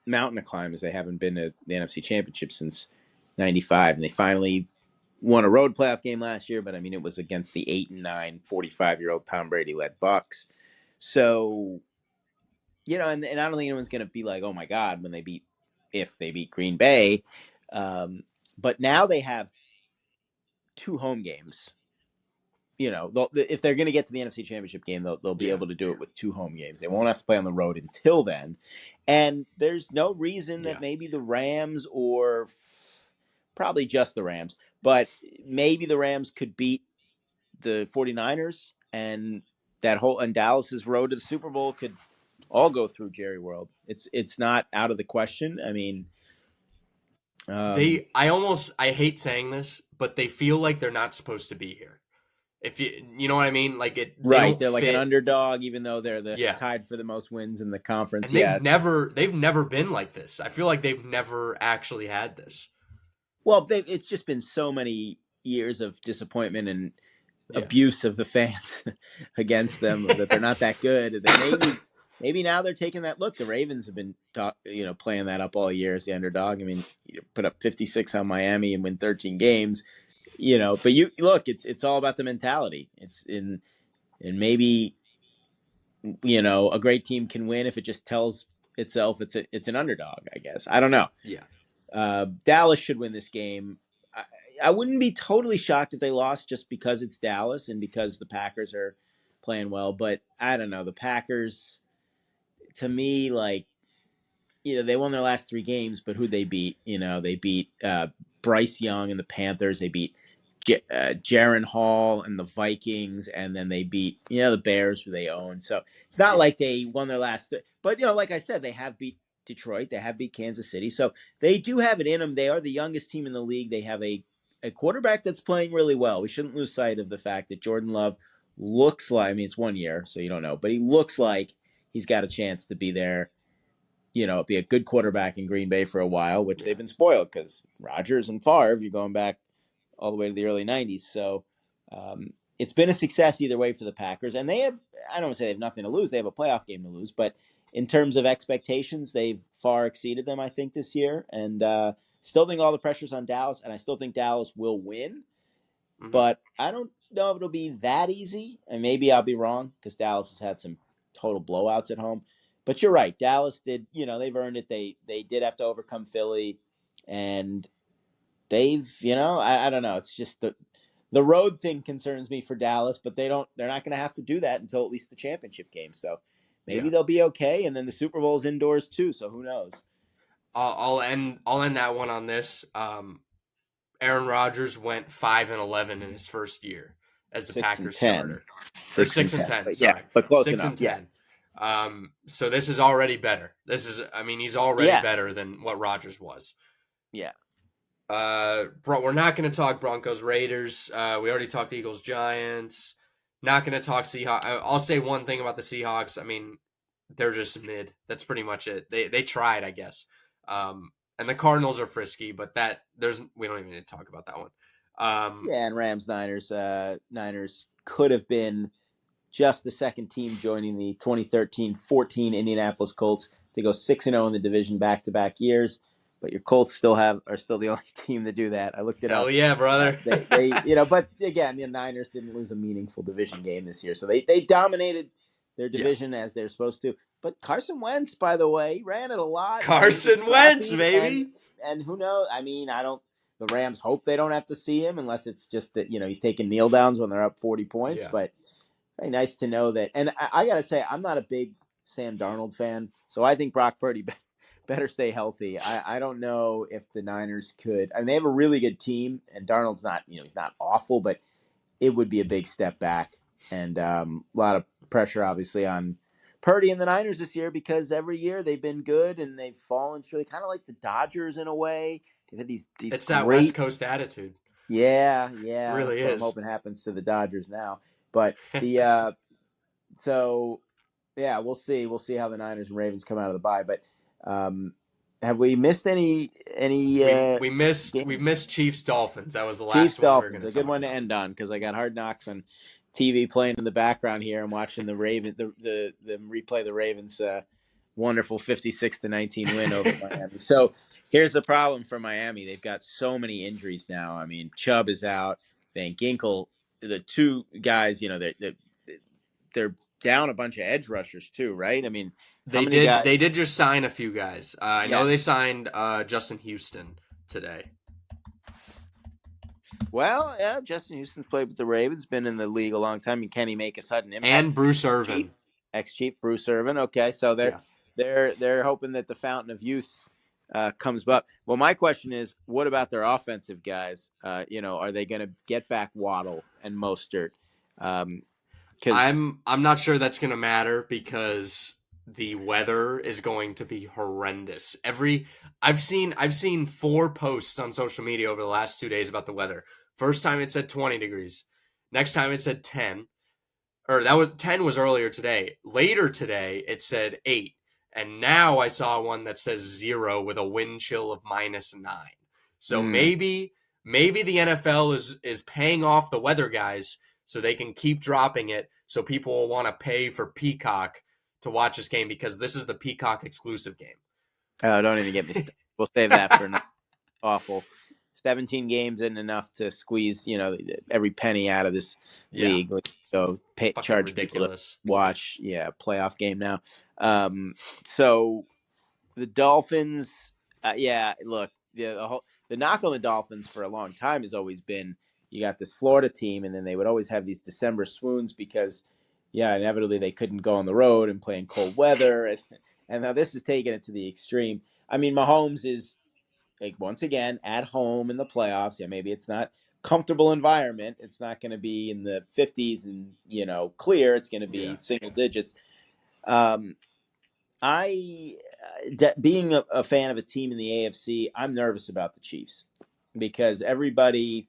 mountain to climb, is they haven't been to the NFC Championship since 95, and they finally won a road playoff game last year, but I mean, it was against the 8-9, 45-year-old Tom Brady-led Bucs. So, and I don't think anyone's going to be like, oh my God, if they beat Green Bay. But now they have 2 home games. If they're going to get to the NFC Championship game, they'll be able to do it with 2 home games. They won't have to play on the road until then. And there's no reason that maybe the Rams, or probably just the Rams, but maybe the Rams could beat the 49ers, and Dallas's road to the Super Bowl could all go through Jerry World. It's not out of the question. I mean, I hate saying this, but they feel like they're not supposed to be here. If you know what I mean, like it, right? They're like an underdog, even though they're tied for the most wins in the conference. And they've never been like this. I feel like they've never actually had this. Well, it's just been so many years of disappointment and Yeah. abuse of the fans against them that they're not that good. That maybe now they're taking that look. The Ravens have been playing that up all year as the underdog. I mean, you put up 56 on Miami and win 13 games. But you look, it's all about the mentality. And maybe a great team can win if it just tells itself it's an underdog. I guess I don't know. Yeah. Dallas should win this game. I wouldn't be totally shocked if they lost just because it's Dallas and because the Packers are playing well. But I don't know. The Packers, to me, like, they won their last 3 games, but who'd they beat? They beat Bryce Young and the Panthers. They beat Jaron Hall and the Vikings, and then they beat the Bears, who they own. So it's not like they won their last. But like I said, they have beat Detroit. They have beat Kansas City. So they do have it in them. They are the youngest team in the league. They have a quarterback that's playing really well. We shouldn't lose sight of the fact that Jordan Love looks like. I mean, it's 1 year, so you don't know, but he looks like he's got a chance to be there. Be a good quarterback in Green Bay for a while, which they've been spoiled because Rodgers and Favre, you're going back all the way to the early 90s. So it's been a success either way for the Packers. And they have, I don't want to say they have nothing to lose. They have a playoff game to lose. But in terms of expectations, they've far exceeded them, I think, this year. And still think all the pressure's on Dallas. And I still think Dallas will win. Mm-hmm. But I don't know if it'll be that easy. And maybe I'll be wrong because Dallas has had some total blowouts at home. But you're right. Dallas did, they've earned it. They did have to overcome Philly. And they've, I don't know. It's just the road thing concerns me for Dallas, but they're not going to have to do that until at least the championship game. So maybe they'll be okay. And then the Super Bowl's indoors too. So who knows? I'll end that one on this. Aaron Rodgers went 5-11 in his first year as the Packers starter. Or 6-10. But sorry, yeah, but close 6 enough. and 10. So this is already better. He's already better than what Rodgers was. Yeah. We're not going to talk Broncos Raiders. We already talked Eagles Giants. Not going to talk Seahawks. I'll say one thing about the Seahawks. I mean, they're just mid. That's pretty much it. They tried, I guess. And the Cardinals are frisky, but we don't even need to talk about that one. And Rams Niners. Niners could have been just the second team joining the 2013-14 Indianapolis Colts to go 6-0 in the division back-to-back years. But your Colts are still the only team to do that. I looked it up. Hell yeah, brother. They but again, the Niners didn't lose a meaningful division game this year, so they dominated their division as they're supposed to. But Carson Wentz, by the way, ran it a lot. Carson Wentz, baby. And who knows? I mean, the Rams hope they don't have to see him unless it's just that he's taking kneel downs when they're up 40 points. Yeah. But very nice to know that. And I got to say, I'm not a big Sam Darnold fan, so I think Brock Purdy better stay healthy. I don't know if the Niners could. I mean, they have a really good team, and Darnold's not, he's not awful, but it would be a big step back. And a lot of pressure, obviously, on Purdy and the Niners this year because every year they've been good and they've fallen short. Kind of like the Dodgers in a way. They've had these it's that West Coast attitude. Yeah. It really is. I'm hoping happens to the Dodgers now. But the so yeah, we'll see. We'll see how the Niners and Ravens come out of the bye. But have we missed any? We missed Chiefs Dolphins. That was the last one. Dolphins, a good one to end on because I got Hard Knocks on TV playing in the background here. I'm watching the Ravens, the replay the Ravens' wonderful 56-19 win over Miami. So here's the problem for Miami: they've got so many injuries now. I mean, Chubb is out. Van Ginkel, the two guys, they're down a bunch of edge rushers too, right? I mean, they did just sign a few guys. I know they signed Justin Houston today. Well, yeah, Justin Houston's played with the Ravens, been in the league a long time. And can he make a sudden impact? And Bruce Irvin, ex-Chief Bruce Irvin. Okay, so they're hoping that the fountain of youth comes up. Well, my question is, what about their offensive guys? Are they going to get back Waddle and Mostert? I'm not sure that's going to matter because the weather is going to be horrendous. I've seen 4 posts on social media over the last 2 days about the weather. First time it said 20 degrees. Next time it said 10. Or 10 was earlier today. Later today it said 8. And now I saw one that says 0 with a wind chill of -9. So maybe the NFL is paying off the weather guys so they can keep dropping it, so people will want to pay for Peacock to watch this game, because this is the Peacock exclusive game. Oh, don't even get me started. We'll save that for another. Awful. 17 games isn't enough to squeeze, every penny out of this league. So charge ridiculous. people to watch, playoff game now. So the Dolphins, look, the knock on the Dolphins for a long time has always been, you got this Florida team, and then they would always have these December swoons because, inevitably they couldn't go on the road and play in cold weather, and now this is taking it to the extreme. I mean, Mahomes is, like, once again, at home in the playoffs. Yeah, maybe it's not comfortable environment. It's not going to be in the 50s and, clear. It's going to be single digits. Being a fan of a team in the AFC, I'm nervous about the Chiefs because everybody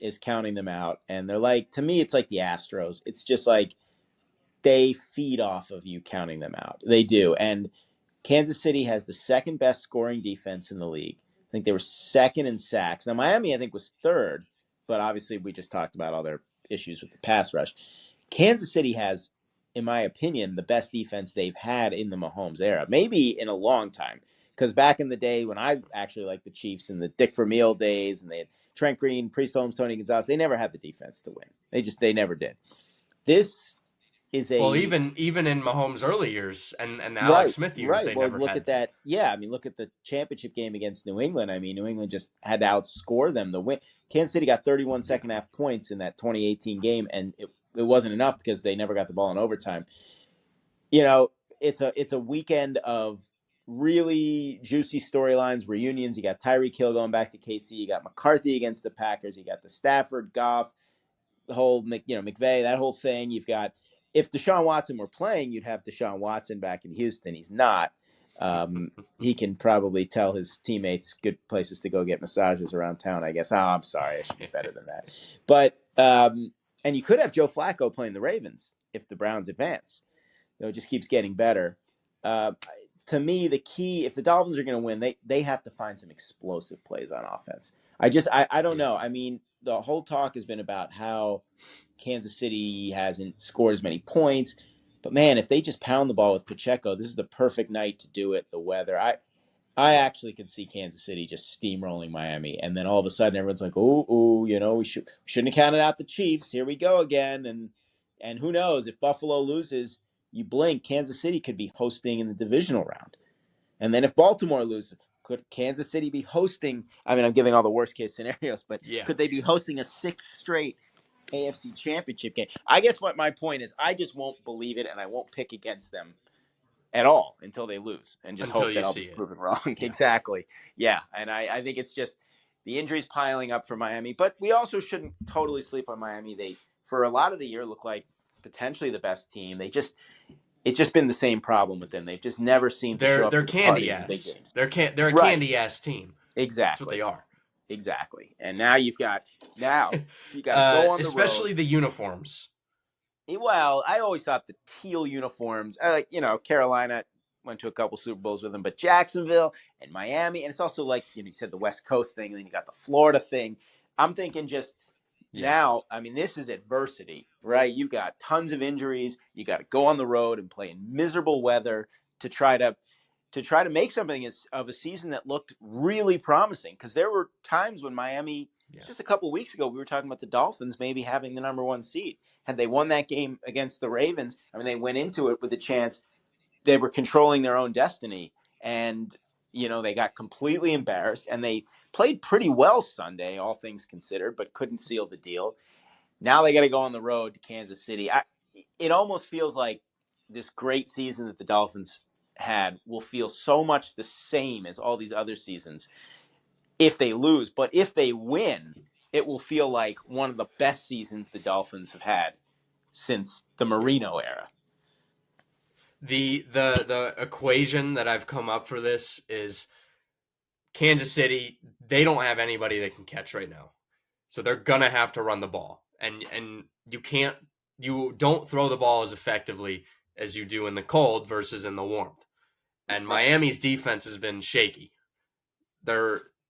is counting them out. And they're like, to me, it's like the Astros. It's just like they feed off of you counting them out. They do. And Kansas City has the second best scoring defense in the league. I think they were second in sacks. Now, Miami, I think, was third, but obviously we just talked about all their issues with the pass rush. Kansas City has, in my opinion, the best defense they've had in the Mahomes era, maybe in a long time. Because back in the day when I actually liked the Chiefs in the Dick Vermeil days, and they had Trent Green, Priest Holmes, Tony Gonzalez, they never had the defense to win. They never did. This is even in Mahomes' early years and the Alex Smith years, they never look had. At that. Yeah, I mean, look at the championship game against New England. I mean, New England just had to outscore them to win. Kansas City got 31 second half points in that 2018 game, and it wasn't enough because they never got the ball in overtime. It's a weekend of really juicy storylines, reunions. You got Tyreek Hill going back to KC. You got McCarthy against the Packers. You got the Stafford, Goff, the whole McVay, that whole thing. You've got, if Deshaun Watson were playing, you'd have Deshaun Watson back in Houston. He's not. He can probably tell his teammates good places to go get massages around town, I guess. Oh, I'm sorry. I should be better than that. But and you could have Joe Flacco playing the Ravens if the Browns advance. It just keeps getting better. To me, the key, if the Dolphins are going to win, they have to find some explosive plays on offense. I don't know. I mean, the whole talk has been about how Kansas City hasn't scored as many points. But, man, if they just pound the ball with Pacheco, this is the perfect night to do it, the weather. I actually could see Kansas City just steamrolling Miami. And then all of a sudden everyone's like, we shouldn't have counted out the Chiefs. Here we go again. And who knows, if Buffalo loses, you blink, Kansas City could be hosting in the divisional round. And then if Baltimore loses, could Kansas City be hosting? I mean, I'm giving all the worst case scenarios, but could they be hosting a sixth straight AFC championship game? I guess what my point is, I just won't believe it, and I won't pick against them at all until they lose, and just hope that I'll be proven wrong. Yeah. Exactly. Yeah. And I think it's just the injuries piling up for Miami, but we also shouldn't totally sleep on Miami. They, for a lot of the year, look like potentially the best team. It's just been the same problem with them. They've just never seemed to show up. They're candy ass. They're a candy ass team. Exactly. That's what they are. Exactly. And now you got to go on the road. Especially the uniforms. Well, I always thought the teal uniforms, Carolina went to a couple Super Bowls with them, but Jacksonville and Miami, and it's also like, you said the West Coast thing, and then you got the Florida thing. I'm thinking just now, I mean, this is adversity, right? You've got tons of injuries. You got to go on the road and play in miserable weather to try to make something of a season that looked really promising. Because there were times when Miami, just a couple of weeks ago, we were talking about the Dolphins maybe having the number one seed. Had they won that game against the Ravens, I mean, they went into it with a chance. They were controlling their own destiny. And, they got completely embarrassed. And they played pretty well Sunday, all things considered, but couldn't seal the deal. Now they got to go on the road to Kansas City. It almost feels like this great season that the Dolphins had will feel so much the same as all these other seasons if they lose. But if they win, it will feel like one of the best seasons the Dolphins have had since the Marino era. The equation that I've come up for this is Kansas City, they don't have anybody they can catch right now. So they're going to have to run the ball. And you don't throw the ball as effectively as you do in the cold versus in the warmth. And Miami's defense has been shaky.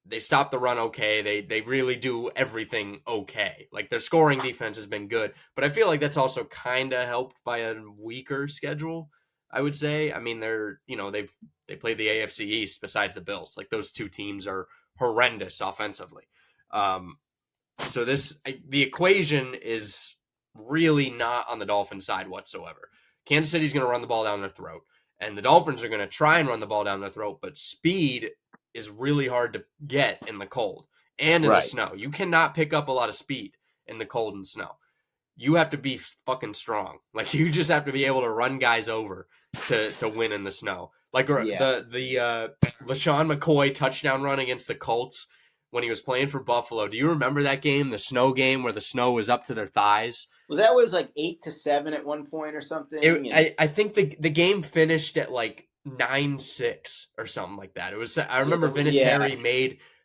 They stop the run okay. They really do everything okay. Like their scoring defense has been good, but I feel like that's also kind of helped by a weaker schedule, I would say. I mean, they played the AFC East besides the Bills. Like those two teams are horrendous offensively. So the equation is really not on the Dolphins side whatsoever. Kansas City's going to run the ball down their throat, and the Dolphins are going to try and run the ball down their throat, but speed is really hard to get in the cold and in the Right. snow. You cannot pick up a lot of speed in the cold and snow. You have to be fucking strong. Like you just have to be able to run guys over to win in the snow. Like Yeah. the LaShawn McCoy touchdown run against the Colts when he was playing for Buffalo. Do you remember that game, the snow game where the snow was up to their thighs? Was like 8-7 at one point or something? And I think the game finished at like 9-6 or something like that. It was I remember yeah.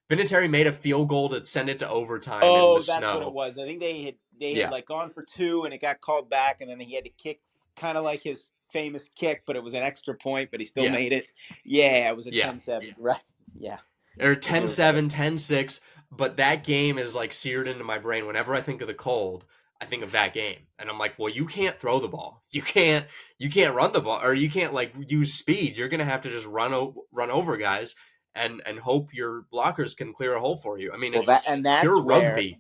Vinatieri made a field goal to send it to overtime in the Oh, that's what it snow. was. I think they had Yeah, like gone for two, and it got called back, and then he had to kick, kind of like his famous kick, but it was an extra point, but he still yeah, made it. Yeah, it was a yeah. 10-7, right? Yeah, Or I do remember. 10-7, 10-6, but that game is like seared into my brain. Whenever I think of the cold, I think of that game. And I'm like, well, you can't throw the ball. You can't run the ball, or you can't like use speed. You're going to have to just run over guys and hope your blockers can clear a hole for you. I mean, Well, it's that's pure where rugby.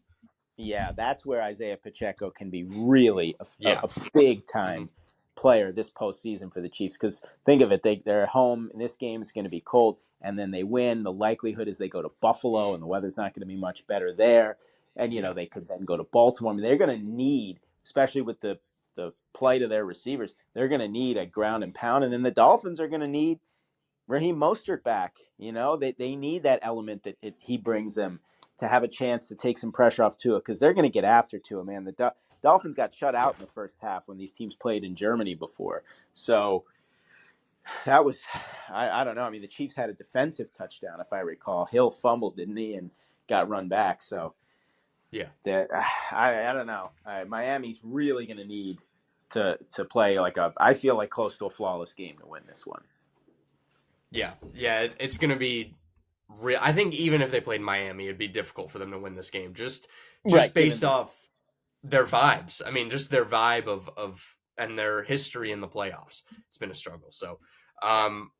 that's where Isaiah Pacheco can be really Yeah. a big Hmm. time player this postseason for the Chiefs. Because think of it, they're at home in this game. It's going to be cold, and then they win. The likelihood is they go to Buffalo, and the weather's not going to be much better there. And Yeah. they could then go to Baltimore. I mean, they're going to need, especially with the plight of their receivers, they're going to need a ground and pound. And then the Dolphins are going to need Raheem Mostert back. They need that element that he brings them to have a chance to take some pressure off Tua, because they're going to get after Tua, man. The Dolphins got shut Yeah. out in the first half when these teams played in Germany before. So that was, I don't know. I mean, the Chiefs had a defensive touchdown, if I recall. Hill fumbled, didn't he, and got run back. So Yeah. that I don't know. Miami's really going to need to play I feel like close to a flawless game to win this one. Yeah. Yeah. It's going to be real. I think even if they played Miami, it'd be difficult for them to win this game. Just Right, given based the off their vibes. I mean, just their vibe of and their history in the playoffs. It's been a struggle. So, I'm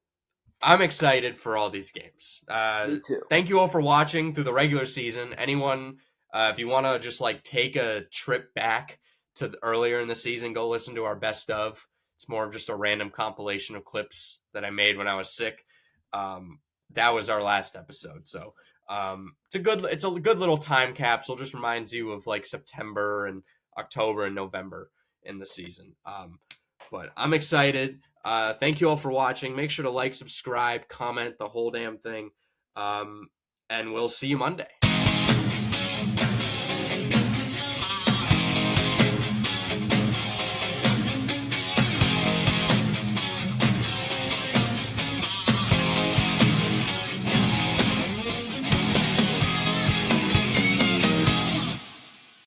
excited for all these games. me too. Thank you all for watching through the regular season. Anyone, if you want to just like take a trip back to earlier in the season, go listen to our best of. It's more of just a random compilation of clips that I made when I was sick. That was our last episode, so it's a good little time capsule. Just reminds you of like September and October and November in the season. But I'm excited. Thank you all for watching. Make sure to like, subscribe, comment, the whole damn thing. And we'll see you Monday.